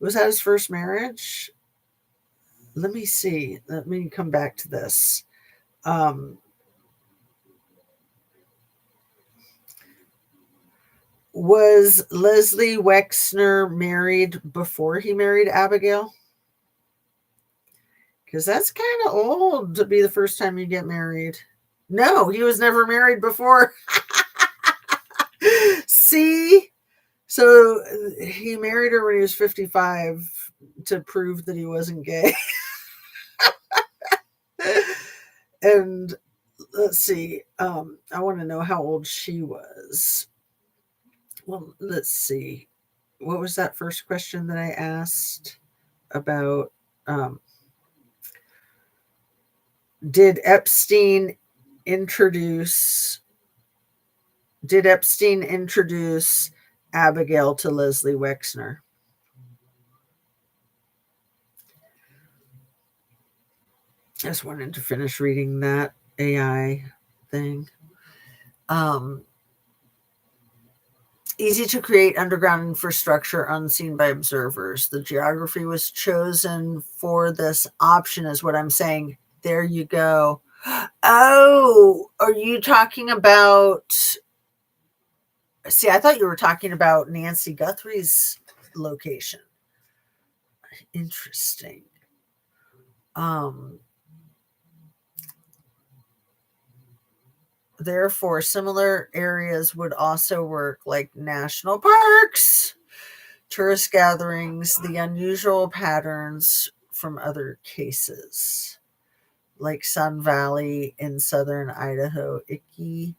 A: Was that his first marriage? Let me see. Let me come back to this. Was Leslie Wexner married before he married Abigail? Because that's kind of old to be the first time you get married. No, he was never married before. See? So he married her when he was 55 to prove that he wasn't gay. And let's see. I want to know how old she was. Well, let's see. What was that first question that I asked about? Did Epstein introduce Abigail to Leslie Wexner? I just wanted to finish reading that AI thing. Easy to create underground infrastructure unseen by observers. The geography was chosen for this option, is what I'm saying. There you go. Oh, are you talking about? See, I thought you were talking about Nancy Guthrie's location. Interesting. Therefore, similar areas would also work, like national parks, tourist gatherings, the unusual patterns from other cases, like Sun Valley in southern Idaho, Icky.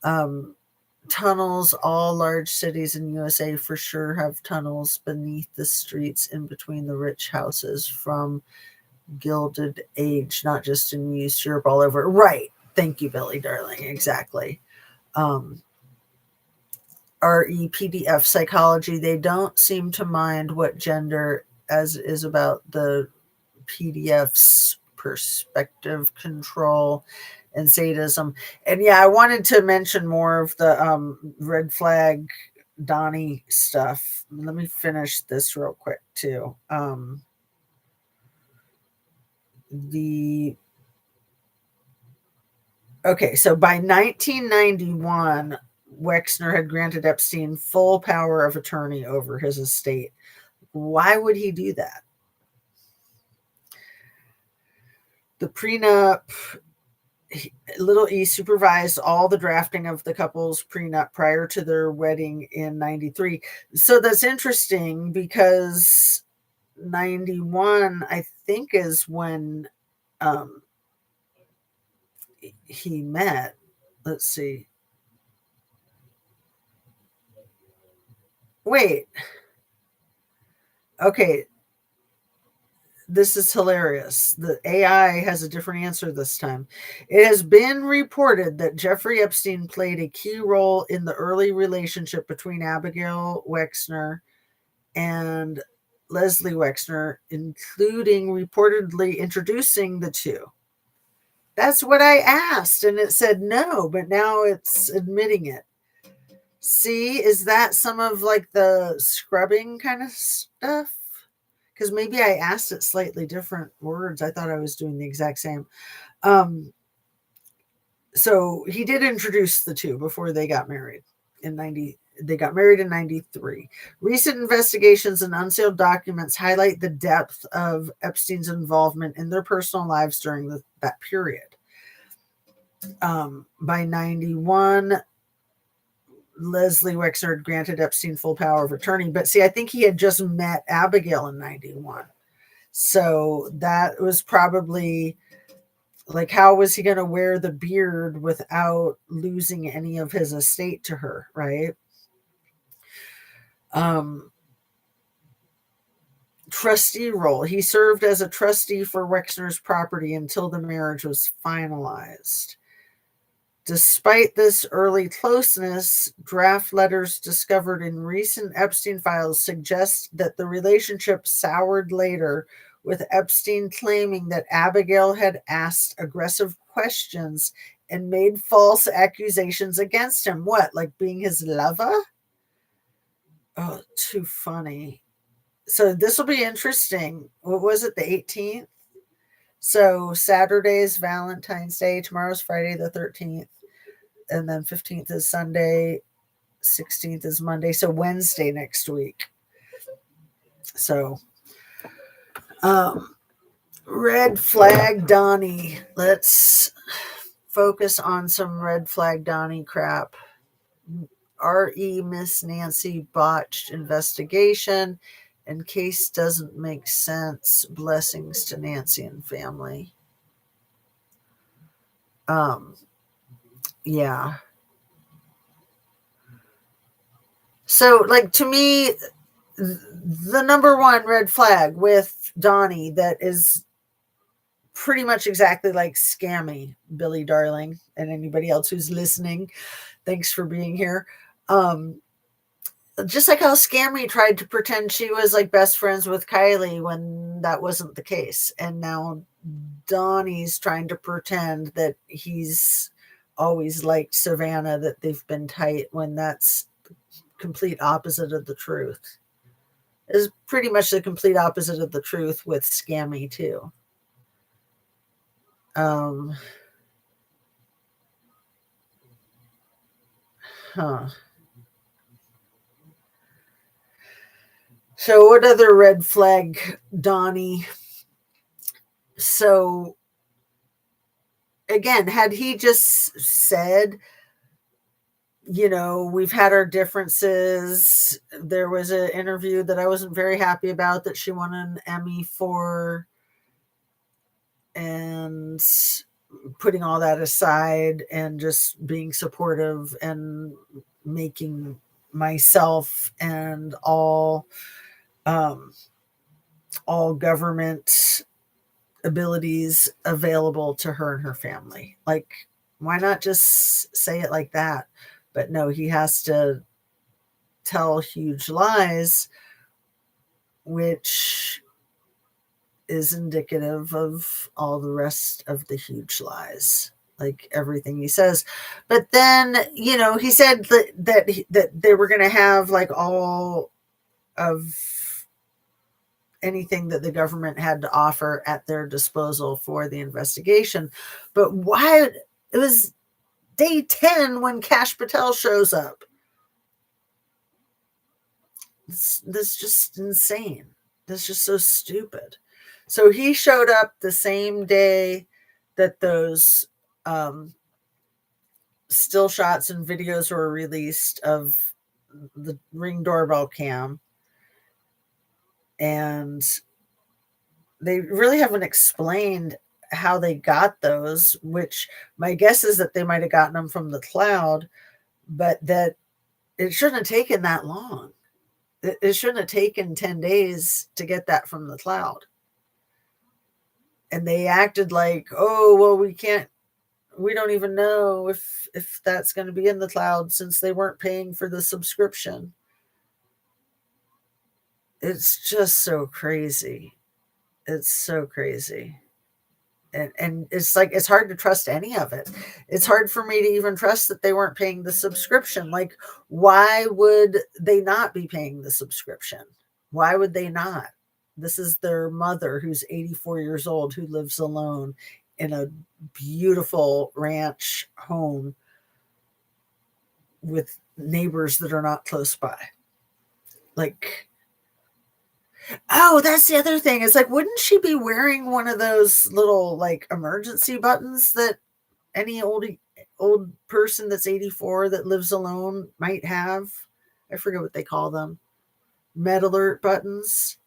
A: Tunnels, all large cities in USA for sure have tunnels beneath the streets in between the rich houses from Gilded Age, not just in East Europe, all over. Right. Thank you, Billy Darling. Exactly. REPDF psychology, they don't seem to mind what gender as is about the PDF's perspective control and sadism. And yeah, I wanted to mention more of the red flag Donnie stuff. Let me finish this real quick too. Okay, so by 1991, Wexner had granted Epstein full power of attorney over his estate. Why would he do that? The prenup, Little E supervised all the drafting of the couple's prenup prior to their wedding in 93. So that's interesting because 91, I think, is when he met. Let's see. Wait. Okay. This is hilarious. The AI has a different answer this time. It has been reported that Jeffrey Epstein played a key role in the early relationship between Abigail Wexner and Leslie Wexner, including reportedly introducing the two. That's what I asked, and it said no, but now it's admitting it. See, is that some of like the scrubbing kind of stuff? Because maybe I asked it slightly different words. I thought I was doing the exact same. So he did introduce the two before they got married in 90. They got married in 93. Recent investigations and unsealed documents highlight the depth of Epstein's involvement in their personal lives during that period. By 91, Leslie Wexner had granted Epstein full power of attorney. But see, I think he had just met Abigail in 91. So that was probably like, how was he going to wear the beard without losing any of his estate to her, right? Trustee role. He served as a trustee for Wexner's property until the marriage was finalized. Despite this early closeness, draft letters discovered in recent Epstein files suggest that the relationship soured later, with Epstein claiming that Abigail had asked aggressive questions and made false accusations against him. What, like being his lover? Oh, too funny. So this will be interesting. What was it, the 18th? So Saturday is Valentine's Day. Tomorrow's Friday the 13th. And then 15th is Sunday. 16th is Monday. So Wednesday next week. So, red flag Donnie. Let's focus on some red flag Donnie crap. R.E. Miss Nancy botched investigation and case doesn't make sense. Blessings to Nancy and family. Yeah. So, like, to me, the number one red flag with Donnie that is pretty much exactly like Scammy, Billy Darling, and anybody else who's listening, thanks for being here. Just like how Scammy tried to pretend she was like best friends with Kylie when that wasn't the case. And now Donnie's trying to pretend that he's always liked Savannah, that they've been tight, when that's complete opposite of the truth. Is pretty much the complete opposite of the truth with Scammy too. So what other red flag, Donnie? So again, had he just said, we've had our differences. There was an interview that I wasn't very happy about that she won an Emmy for, and putting all that aside and just being supportive and making myself and all government abilities available to her and her family. Like, why not just say it like that? But no, he has to tell huge lies, which is indicative of all the rest of the huge lies, like everything he says. But then, he said that they were going to have like all of anything that the government had to offer at their disposal for the investigation. But why? It was day 10 when Kash Patel shows up. This is just insane. That's just so stupid. So he showed up the same day that those still shots and videos were released of the Ring doorbell cam. And they really haven't explained how they got those, which my guess is that they might have gotten them from the cloud, but that it shouldn't have taken that long. It shouldn't have taken 10 days to get that from the cloud. And they acted like, oh, well, we don't even know if that's going to be in the cloud since they weren't paying for the subscription. It's just so crazy. It's so crazy. And it's like, it's hard to trust any of it. It's hard for me to even trust that they weren't paying the subscription. Like, why would they not be paying the subscription? Why would they not? This is their mother, who's 84 years old, who lives alone in a beautiful ranch home with neighbors that are not close by. Like, oh, that's the other thing. It's like, wouldn't she be wearing one of those little like emergency buttons that any old person that's 84 that lives alone might have? I forget what they call them. Med alert buttons.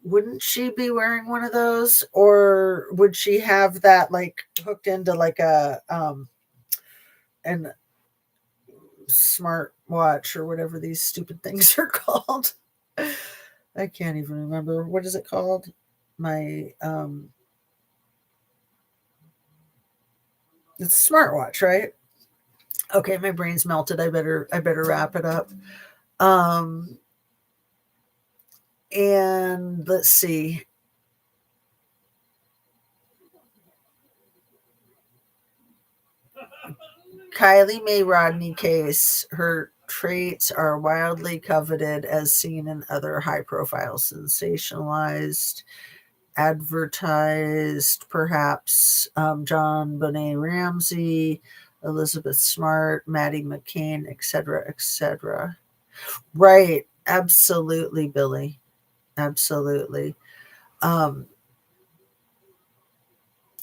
A: Wouldn't she be wearing one of those? Or would she have that like hooked into like a an smart watch or whatever these stupid things are called? I can't even remember. What is it called? My it's a smartwatch, right? Okay, my brain's melted. I better wrap it up. And let's see. Kylie Mae Rodney case, her traits are wildly coveted as seen in other high-profile, sensationalized, advertised, perhaps John Bonet Ramsey, Elizabeth Smart, Maddie McCain, etc., etc. Right. Absolutely, Billy. Absolutely. Um,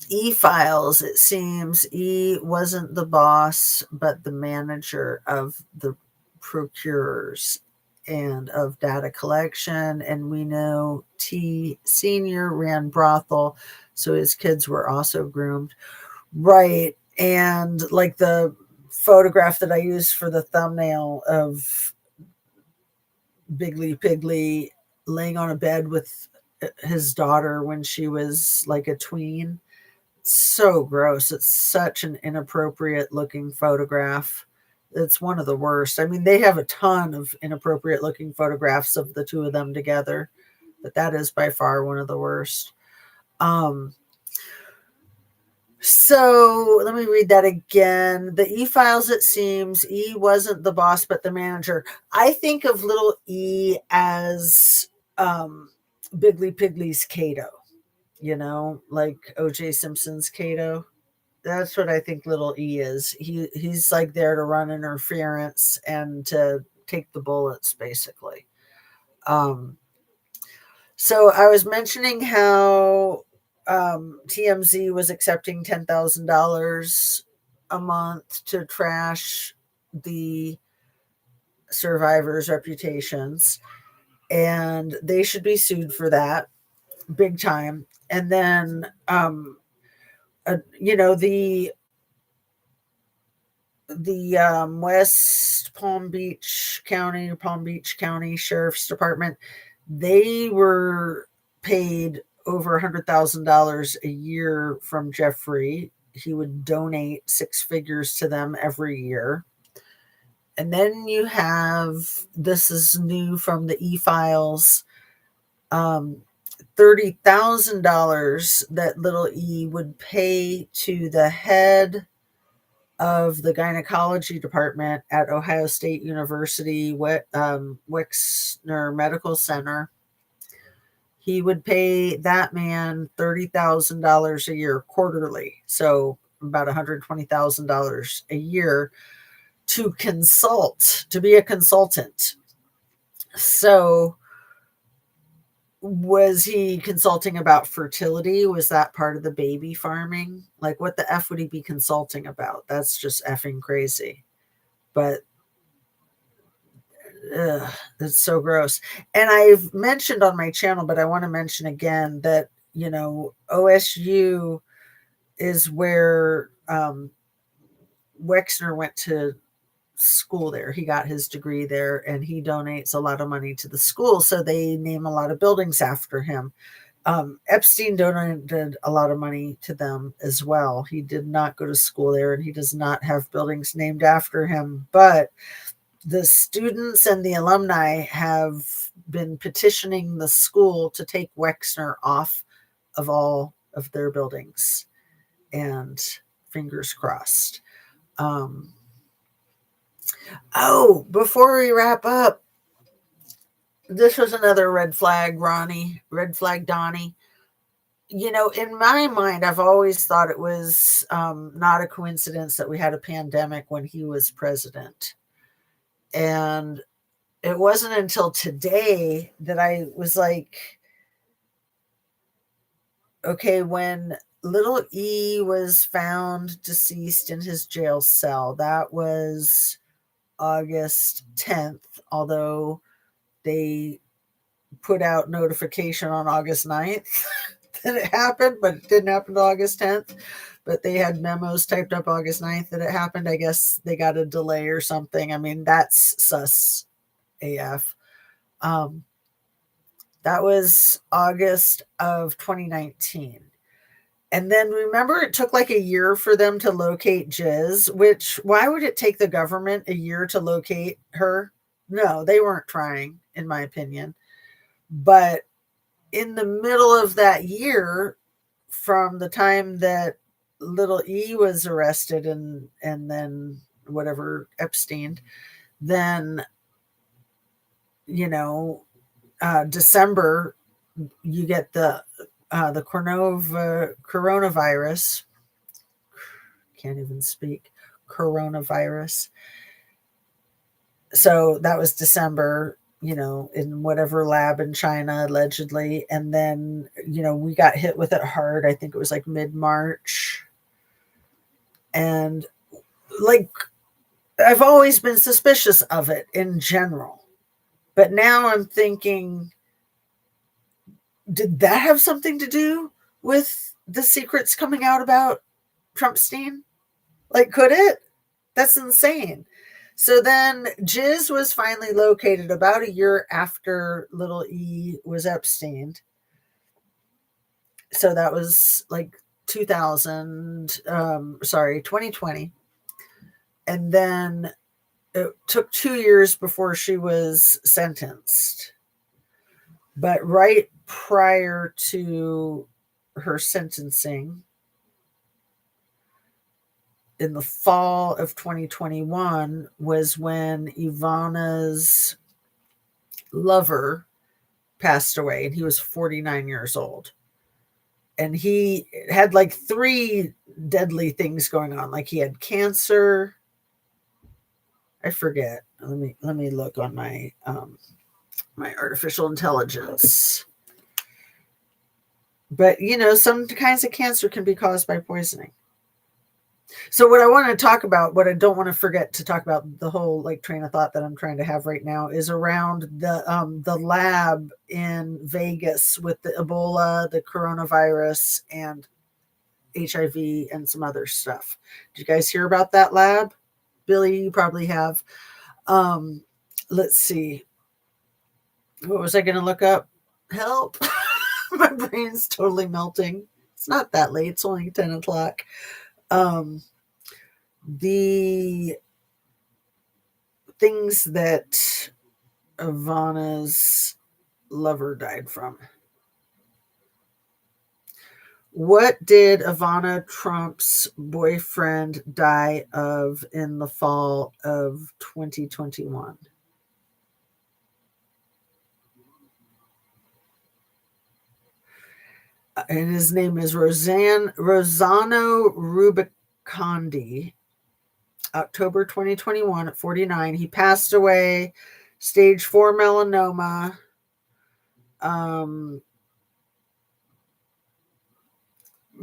A: E-Files, it seems E wasn't the boss, but the manager of the procurers and of data collection. And we know T Sr. ran brothel, so his kids were also groomed. Right. And like the photograph that I used for the thumbnail of Biggly Piggly laying on a bed with his daughter when she was like a tween. So gross. It's such an inappropriate looking photograph. It's one of the worst. I mean, they have a ton of inappropriate looking photographs of the two of them together, but that is by far one of the worst. So let me read that again. The E-Files, it seems, E wasn't the boss, but the manager. I think of little E as Biggly Piggly's Cato, like O.J. Simpson's Cato. That's what I think little E is. He's like there to run interference and to take the bullets, basically. So I was mentioning how TMZ was accepting $10,000 a month to trash the survivors' reputations, and they should be sued for that big time. And then, the West Palm Beach County Sheriff's Department, they were paid over $100,000 a year from Jeffrey. He would donate six figures to them every year. And then you have, this is new from the E-Files, $30,000 that little E would pay to the head of the gynecology department at Ohio State University Wexner Medical Center. He would pay that man $30,000 a year quarterly, so about $120,000 a year to consult, to be a consultant. So was he consulting about fertility? Was that part of the baby farming? Like, what the F would he be consulting about? That's just effing crazy. But it's so gross. And I've mentioned on my channel, but I want to mention again that, OSU is where Wexner went to school there. He got his degree there, and he donates a lot of money to the school, so they name a lot of buildings after him. Epstein donated a lot of money to them as well. He did not go to school there, and he does not have buildings named after him, but the students and the alumni have been petitioning the school to take Wexner off of all of their buildings, and fingers crossed. Before we wrap up, this was another red flag, Ronnie, red flag, Donnie. In my mind, I've always thought it was not a coincidence that we had a pandemic when he was president. And it wasn't until today that I was like, okay, when little E was found deceased in his jail cell, that was August 10th, although they put out notification on August 9th that it happened, but it didn't happen to August 10th. But they had memos typed up August 9th that it happened. I guess they got a delay or something. I mean, that's sus AF. That was August of 2019. And then remember, it took like a year for them to locate Jiz, which, why would it take the government a year to locate her? No, they weren't trying, in my opinion. But in the middle of that year, from the time that little E was arrested and then whatever Epstein, then, you know, December, you get the coronavirus. Can't even speak. Coronavirus. So that was December, you know, in whatever lab in China, allegedly. And then, you know, we got hit with it hard. I think it was like mid-March. And like, I've always been suspicious of it in general. But now I'm thinking, did that have something to do with the secrets coming out about Trumpstein? Like, could it? That's insane. So then Jizz was finally located about a year after little E was Epstein. So that was like 2020. And then it took 2 years before she was sentenced. But right prior to her sentencing, in the fall of 2021, was when Ivana's lover passed away, and he was 49 years old. And he had like 3 deadly things going on. Like he had cancer. I forget. Let me look on my my artificial intelligence. But you know, some kinds of cancer can be caused by poisoning. So what I want to talk about, what I don't want to forget to talk about, the whole like train of thought that I'm trying to have right now, is around the lab in Vegas with the Ebola, the coronavirus, and HIV and some other stuff. Did you guys hear about that lab? Billy, you probably have. Let's see. What was I going to look up? Help. My brain's totally melting. It's not that late. It's only 10 o'clock. The things that Ivana's lover died from. What did Ivana Trump's boyfriend die of in the fall of 2021? And his name is Rossano Rubicondi. October 2021 at 49. He passed away, stage 4 melanoma.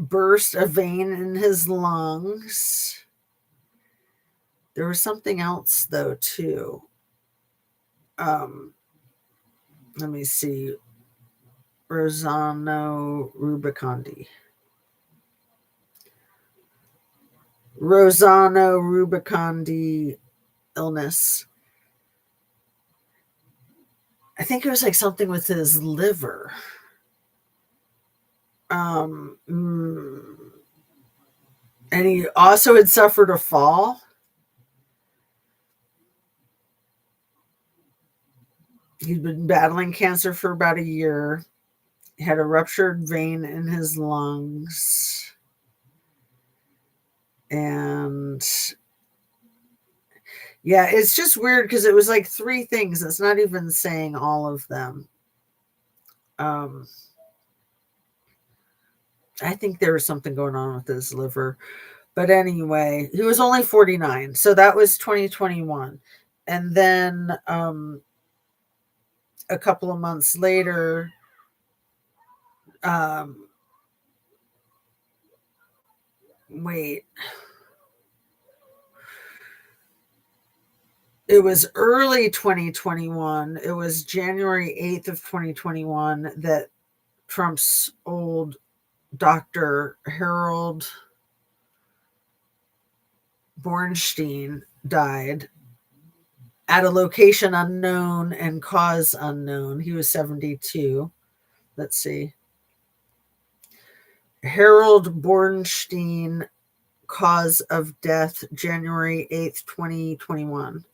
A: Burst a vein in his lungs. There was something else though too. Let me see. Rossano Rubicondi illness. I think it was like something with his liver. And he also had suffered a fall. He'd been battling cancer for about a year. He had a ruptured vein in his lungs. And yeah, it's just weird because it was like 3 things. It's not even saying all of them. I think there was something going on with his liver. But anyway, he was only 49. So that was 2021. And then a couple of months later, it was early 2021. It was January 8th of 2021 that Trump's old doctor, Harold Bornstein, died at a location unknown and cause unknown. He was 72. Let's see. Harold Bornstein, cause of death, January 8th, 2021.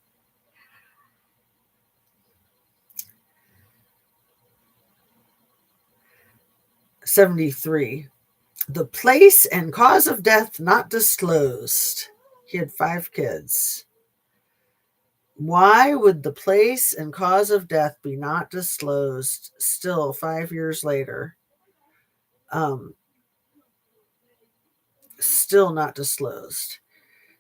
A: '73. The place and cause of death not disclosed. He had 5 kids. Why would the place and cause of death be not disclosed still 5 years later? Still not disclosed.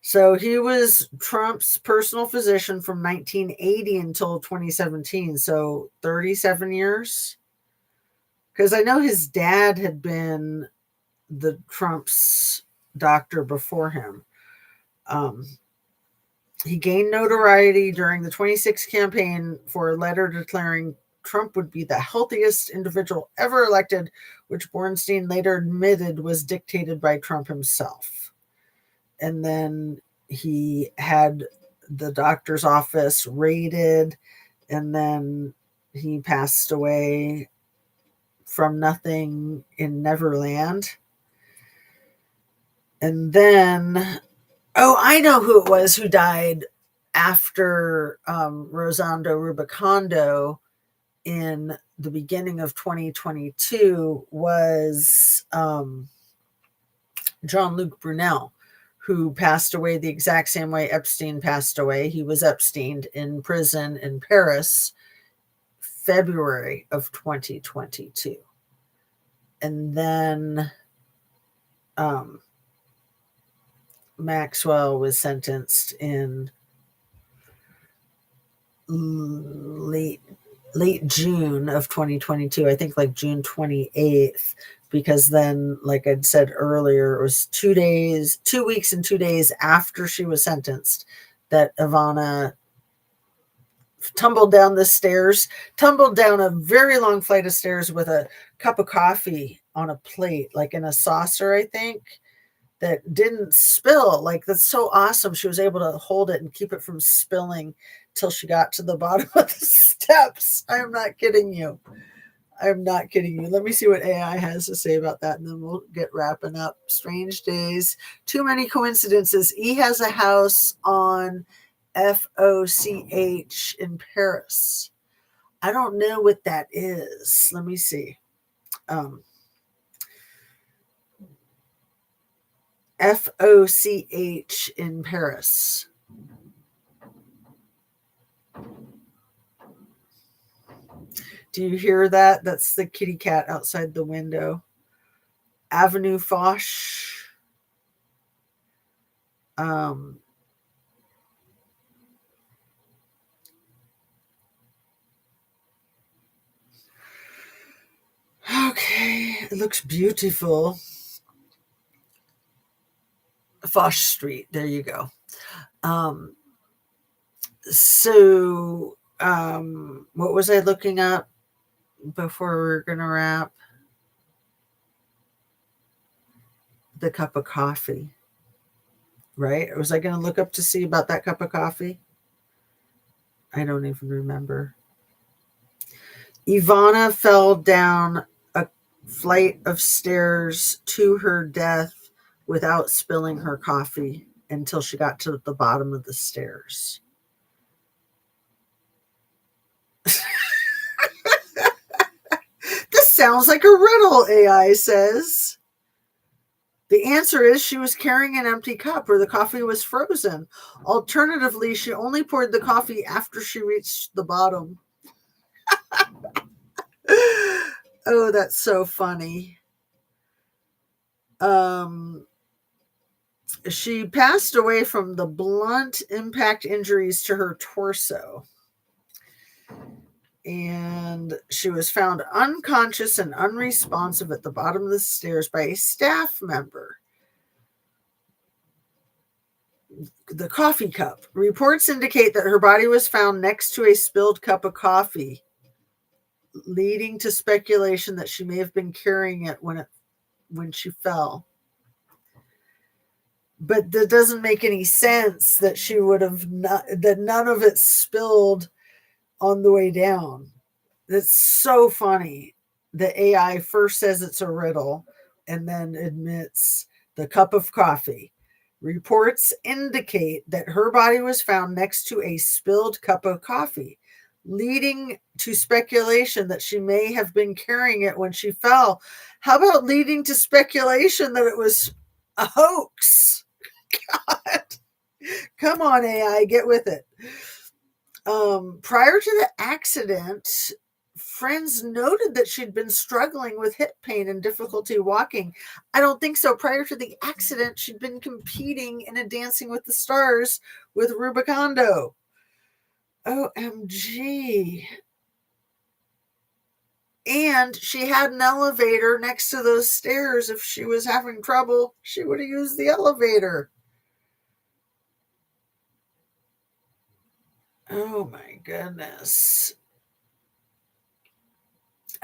A: So he was Trump's personal physician from 1980 until 2017. So 37 years. Because I know his dad had been the Trump's doctor before him. He gained notoriety during the 26 campaign for a letter declaring Trump would be the healthiest individual ever elected, which Bornstein later admitted was dictated by Trump himself. And then he had the doctor's office raided, and then he passed away from nothing in Neverland. And then, I know who it was who died after Rosando Rubicondo in the beginning of 2022 was Jean-Luc Brunel, who passed away the exact same way Epstein passed away. He was Epsteined in prison in Paris, February of 2022. And then Maxwell was sentenced in late June of 2022, I think like June 28th, because then, like I'd said earlier, it was 2 weeks and 2 days after she was sentenced that Ivana tumbled down a very long flight of stairs with a cup of coffee on a plate, like in a saucer, I think, that didn't spill. Like, that's so awesome. She was able to hold it and keep it from spilling till she got to the bottom of the steps. I'm not kidding you. Let me see what AI has to say about that, and then we'll get wrapping up. Strange days. Too many coincidences. E has a house on FOCH in Paris. I don't know what that is. Let me see. FOCH in Paris. Do you hear that? That's the kitty cat outside the window. Avenue Foch. Okay, it looks beautiful. Foch Street. There you go. What was I looking up before we're going to wrap? The cup of coffee, right? Was I going to look up to see about that cup of coffee? I don't even remember. Ivana fell down a flight of stairs to her death without spilling her coffee until she got to the bottom of the stairs. This sounds like a riddle, AI says. The answer is she was carrying an empty cup, or the coffee was frozen. Alternatively, she only poured the coffee after she reached the bottom. Oh, that's so funny. She passed away from the blunt impact injuries to her torso. And she was found unconscious and unresponsive at the bottom of the stairs by a staff member. The coffee cup. Reports indicate that her body was found next to a spilled cup of coffee, leading to speculation that she may have been carrying it when she fell. But that doesn't make any sense that she would have that none of it spilled on the way down. That's so funny. The AI first says it's a riddle and then admits the cup of coffee. Reports indicate that her body was found next to a spilled cup of coffee, leading to speculation that she may have been carrying it when she fell. How about leading to speculation that it was a hoax? God. Come on, AI, get with it. Prior to the accident, friends noted that she'd been struggling with hip pain and difficulty walking. I don't think so. Prior to the accident, she'd been competing in a Dancing with the Stars with Rubicondo. OMG. And she had an elevator next to those stairs. If she was having trouble, she would have used the elevator. Oh my goodness.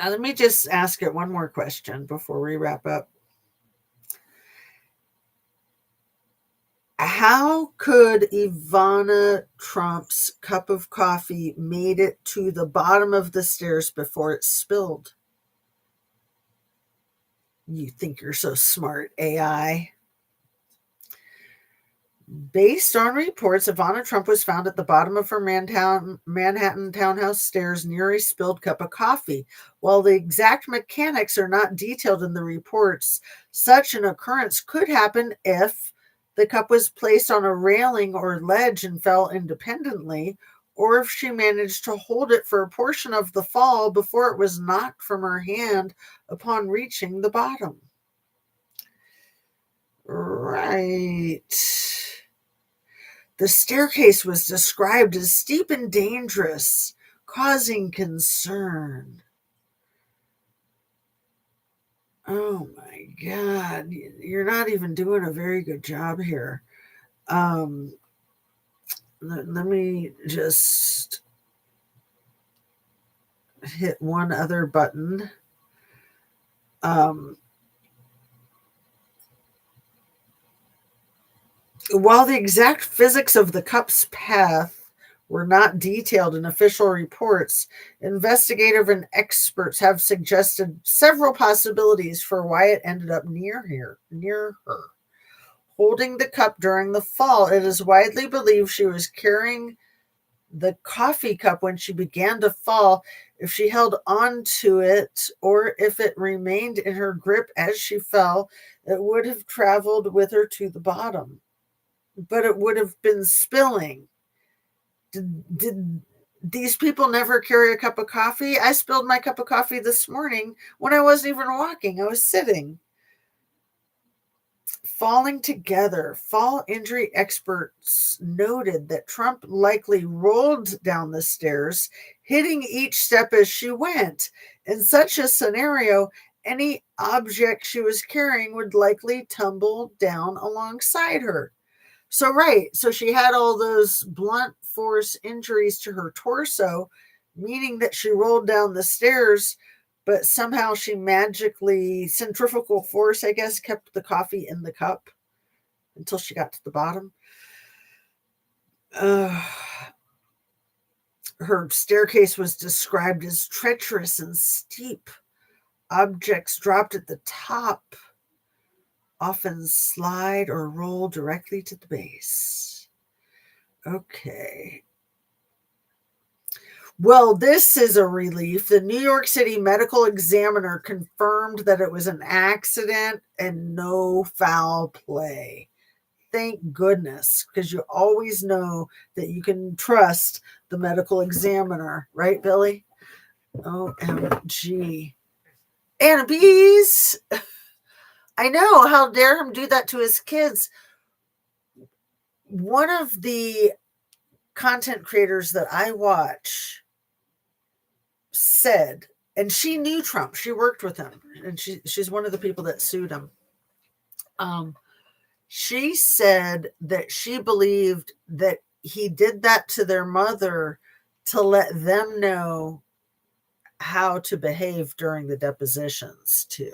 A: Let me just ask it one more question before we wrap up. How could Ivana Trump's cup of coffee made it to the bottom of the stairs before it spilled? You think you're so smart, AI. Based on reports, Ivana Trump was found at the bottom of her Manhattan townhouse stairs near a spilled cup of coffee. While the exact mechanics are not detailed in the reports, such an occurrence could happen if the cup was placed on a railing or ledge and fell independently, or if she managed to hold it for a portion of the fall before it was knocked from her hand upon reaching the bottom. Right. The staircase was described as steep and dangerous, causing concern. Oh my God. You're not even doing a very good job here. Let me just hit one other button. While the exact physics of the cup's path were not detailed in official reports, investigators and experts have suggested several possibilities for why it ended up near her. Holding the cup during the fall, it is widely believed she was carrying the coffee cup when she began to fall. If she held on to it or if it remained in her grip as she fell, it would have traveled with her to the bottom. But it would have been spilling. Did these people never carry a cup of coffee? I spilled my cup of coffee this morning when I wasn't even walking. I was sitting. Falling together. Fall injury experts noted that Trump likely rolled down the stairs, hitting each step as she went. In such a scenario, any object she was carrying would likely tumble down alongside her. So, right. So she had all those blunt force injuries to her torso, meaning that she rolled down the stairs, but somehow she magically, centrifugal force, I guess, kept the coffee in the cup until she got to the bottom. Her staircase was described as treacherous and steep. Objects dropped at the top often slide or roll directly to the base. Okay. Well, this is a relief. The New York City medical examiner confirmed that it was an accident and no foul play. Thank goodness, because you always know that you can trust the medical examiner, right, Billy? OMG. Anna Bees. I know. How dare him do that to his kids? One of the content creators that I watch said, and she knew Trump. She worked with him, and she's one of the people that sued him. She said that she believed that he did that to their mother to let them know how to behave during the depositions too.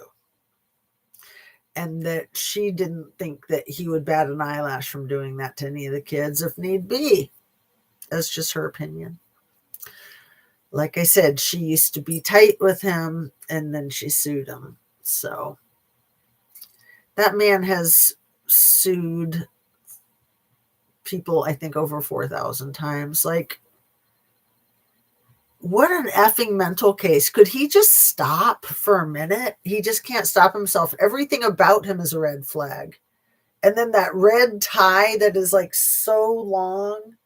A: And that she didn't think that he would bat an eyelash from doing that to any of the kids if need be. That's just her opinion. Like I said, she used to be tight with him and then she sued him. So that man has sued people, I think, over 4,000 times. Like, What an effing mental case. Could he just stop for a minute? He just can't stop himself. Everything about him is a red flag. And then that red tie that is like so long.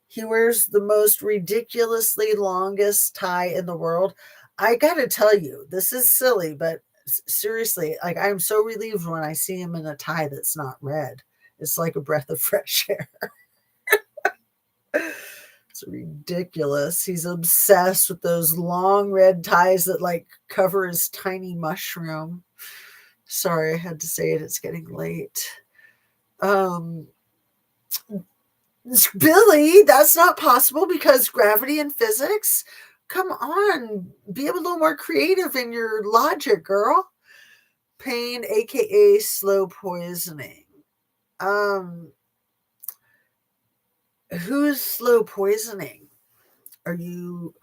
A: He wears the most ridiculously longest tie in the world. I got to tell you, this is silly, but seriously, like I'm so relieved when I see him in a tie that's not red. It's like a breath of fresh air. It's ridiculous. He's obsessed with those long red ties that like cover his tiny mushroom. Sorry, I had to say it. It's getting late. Billy, that's not possible because gravity and physics. Come on, be a little more creative in your logic, girl. Pain, aka slow poisoning. Who's slow poisoning? Are you?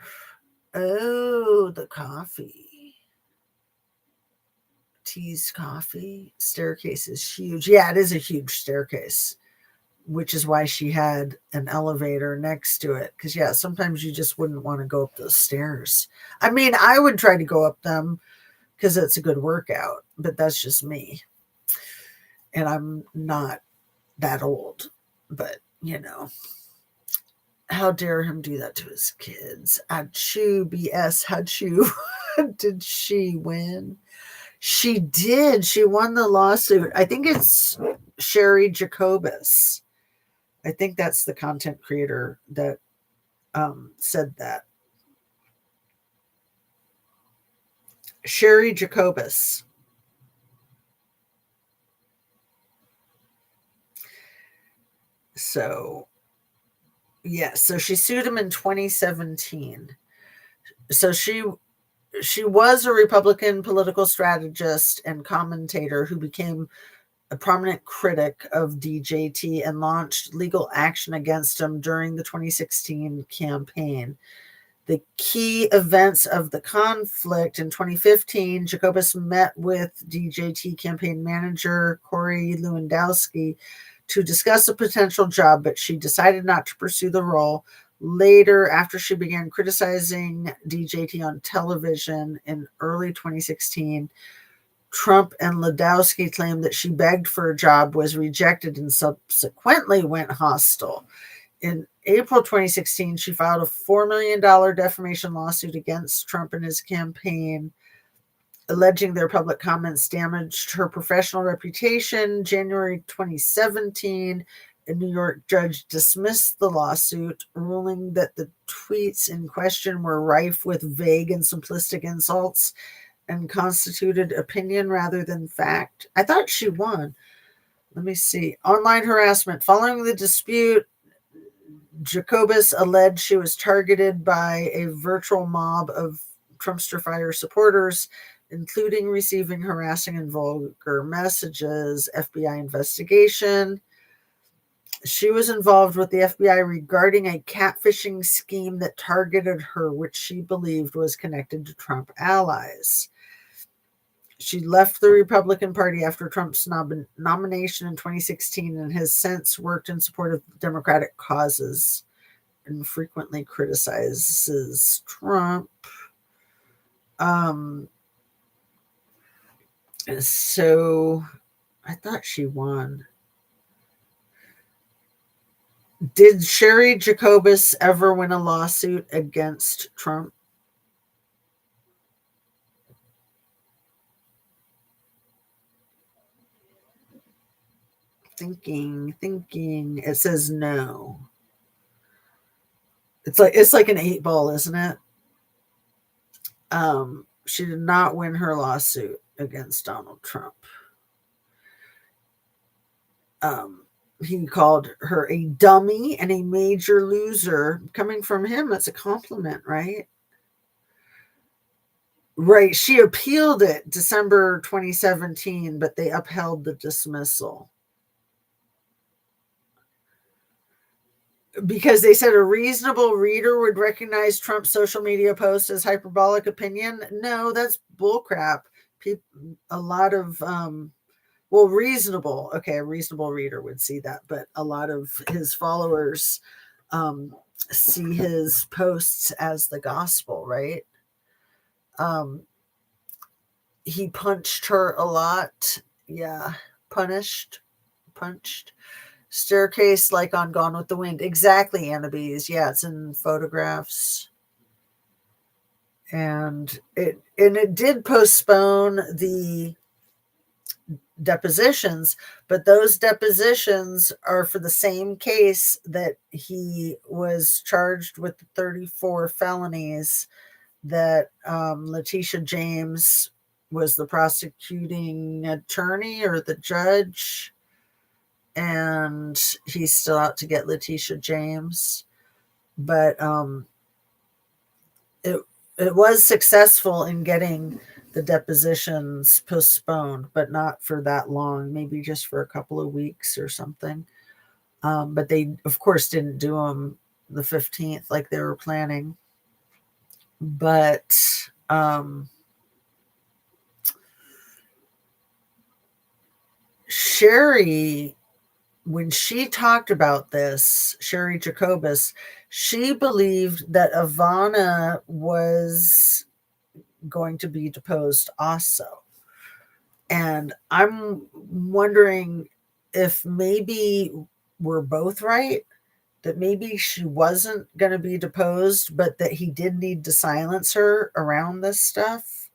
A: Oh, the coffee. Tea's coffee. Staircase is huge. Yeah, it is a huge staircase, which is why she had an elevator next to it. Because, yeah, sometimes you just wouldn't want to go up those stairs. I mean, I would try to go up them because it's a good workout, but that's just me. And I'm not that old, but, you know. How dare him do that to his kids? Achoo, BS, achoo. Did she win? She did. She won the lawsuit. I think it's Sherry Jacobus. I think that's the content creator that said that. Sherry Jacobus. So, yeah, so she sued him in 2017. So she was a Republican political strategist and commentator who became a prominent critic of DJT and launched legal action against him during the 2016 campaign. The key events of the conflict in 2015, Jacobus met with DJT campaign manager Corey Lewandowski to discuss a potential job, but she decided not to pursue the role. Later, after she began criticizing DJT on television in early 2016, Trump and Ladowski claimed that she begged for a job, was rejected, and subsequently went hostile. In April 2016, she filed a $4 million defamation lawsuit against Trump and his campaign, alleging their public comments damaged her professional reputation. January 2017, a New York judge dismissed the lawsuit, ruling that the tweets in question were rife with vague and simplistic insults and constituted opinion rather than fact. I thought she won. Let me see. Online harassment. Following the dispute, Jacobus alleged she was targeted by a virtual mob of Trumpster Fire supporters, including receiving harassing and vulgar messages. FBI investigation. She was involved with the FBI regarding a catfishing scheme that targeted her, which she believed was connected to Trump allies. She left the Republican Party after Trump's nomination in 2016 and has since worked in support of Democratic causes and frequently criticizes Trump. So I thought she won. Did Sherry Jacobus ever win a lawsuit against Trump? Thinking. It says no. It's like an 8-ball, isn't it? She did not win her lawsuit against Donald Trump. He called her a dummy and a major loser. Coming from him, that's a compliment, right? Right. She appealed it December 2017, but they upheld the dismissal. Because they said a reasonable reader would recognize Trump's social media post as hyperbolic opinion. No, that's bullcrap. A lot of, reasonable. Okay, a reasonable reader would see that, but a lot of his followers see his posts as the gospel, right? He punched her a lot. Yeah. Punched. Staircase like on Gone with the Wind. Exactly, Annabise. Yeah, it's in photographs. And it did postpone the depositions, but those depositions are for the same case that he was charged with the 34 felonies that Letitia James was the prosecuting attorney or the judge, and he's still out to get Letitia James. But it was successful in getting the depositions postponed, but not for that long, maybe just for a couple of weeks or something. But they, of course, didn't do them the 15th like they were planning. But Sherry, when she talked about this, Sherry Jacobus, she believed that Ivana was going to be deposed also. And I'm wondering if maybe we're both right, that maybe she wasn't going to be deposed, but that he did need to silence her around this stuff.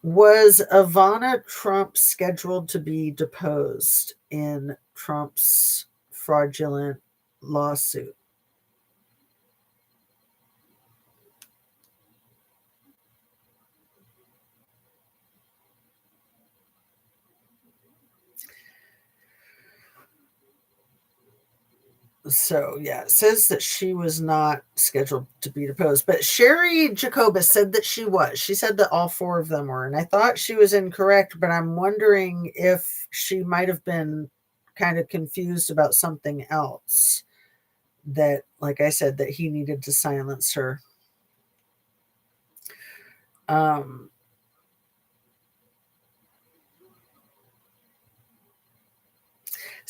A: Was Ivana Trump scheduled to be deposed in Trump's fraudulent lawsuit? So, yeah, it says that she was not scheduled to be deposed, but Sherry Jacobus said that she was. She said that all four of them were, and I thought she was incorrect, but I'm wondering if she might have been kind of confused about something else that, like I said, that he needed to silence her.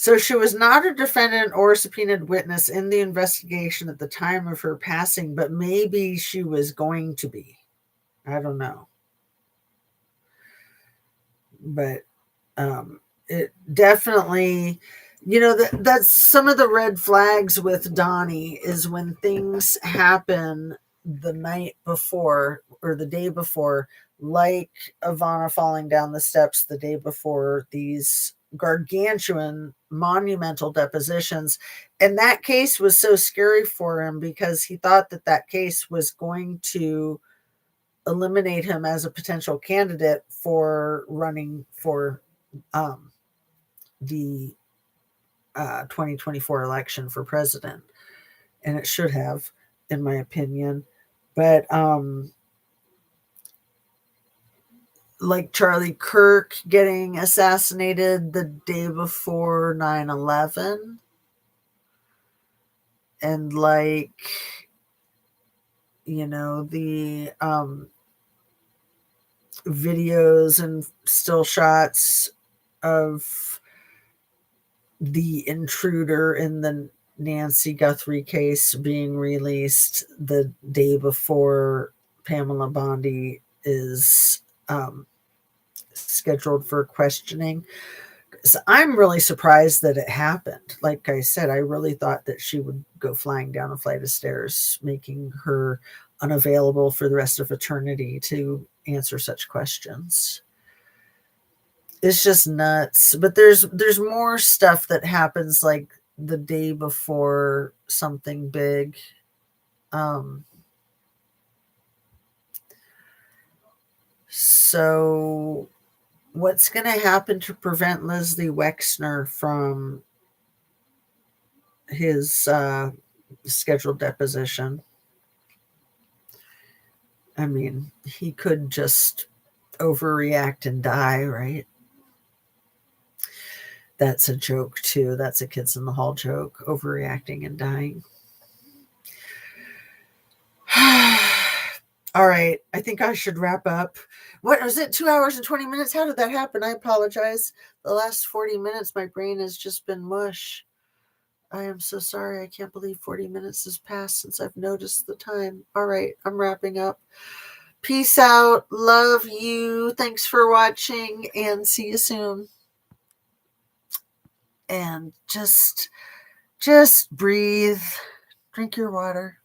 A: So she was not a defendant or a subpoenaed witness in the investigation at the time of her passing, but maybe she was going to be. I don't know. But it definitely, that's some of the red flags with Donnie is when things happen the night before or the day before, like Ivana falling down the steps the day before, these gargantuan monumental depositions. And that case was so scary for him because he thought that case was going to eliminate him as a potential candidate for running for the 2024 election for president. And it should have, in my opinion. But like Charlie Kirk getting assassinated the day before 9/11, and like, the videos and still shots of the intruder in the Nancy Guthrie case being released the day before Pamela Bondi is scheduled for questioning. So I'm really surprised that it happened. Like I said, I really thought that she would go flying down a flight of stairs, making her unavailable for the rest of eternity to answer such questions. It's just nuts. But there's more stuff that happens like the day before something big. So what's going to happen to prevent Leslie Wexner from his scheduled deposition? I mean, he could just overreact and die, right? That's a joke too. That's a Kids in the Hall joke, overreacting and dying. All right. I think I should wrap up. What was it? 2 hours and 20 minutes? How did that happen? I apologize. The last 40 minutes, my brain has just been mush. I am so sorry. I can't believe 40 minutes has passed since I've noticed the time. All right. I'm wrapping up. Peace out. Love you. Thanks for watching, and see you soon. And just breathe. Drink your water.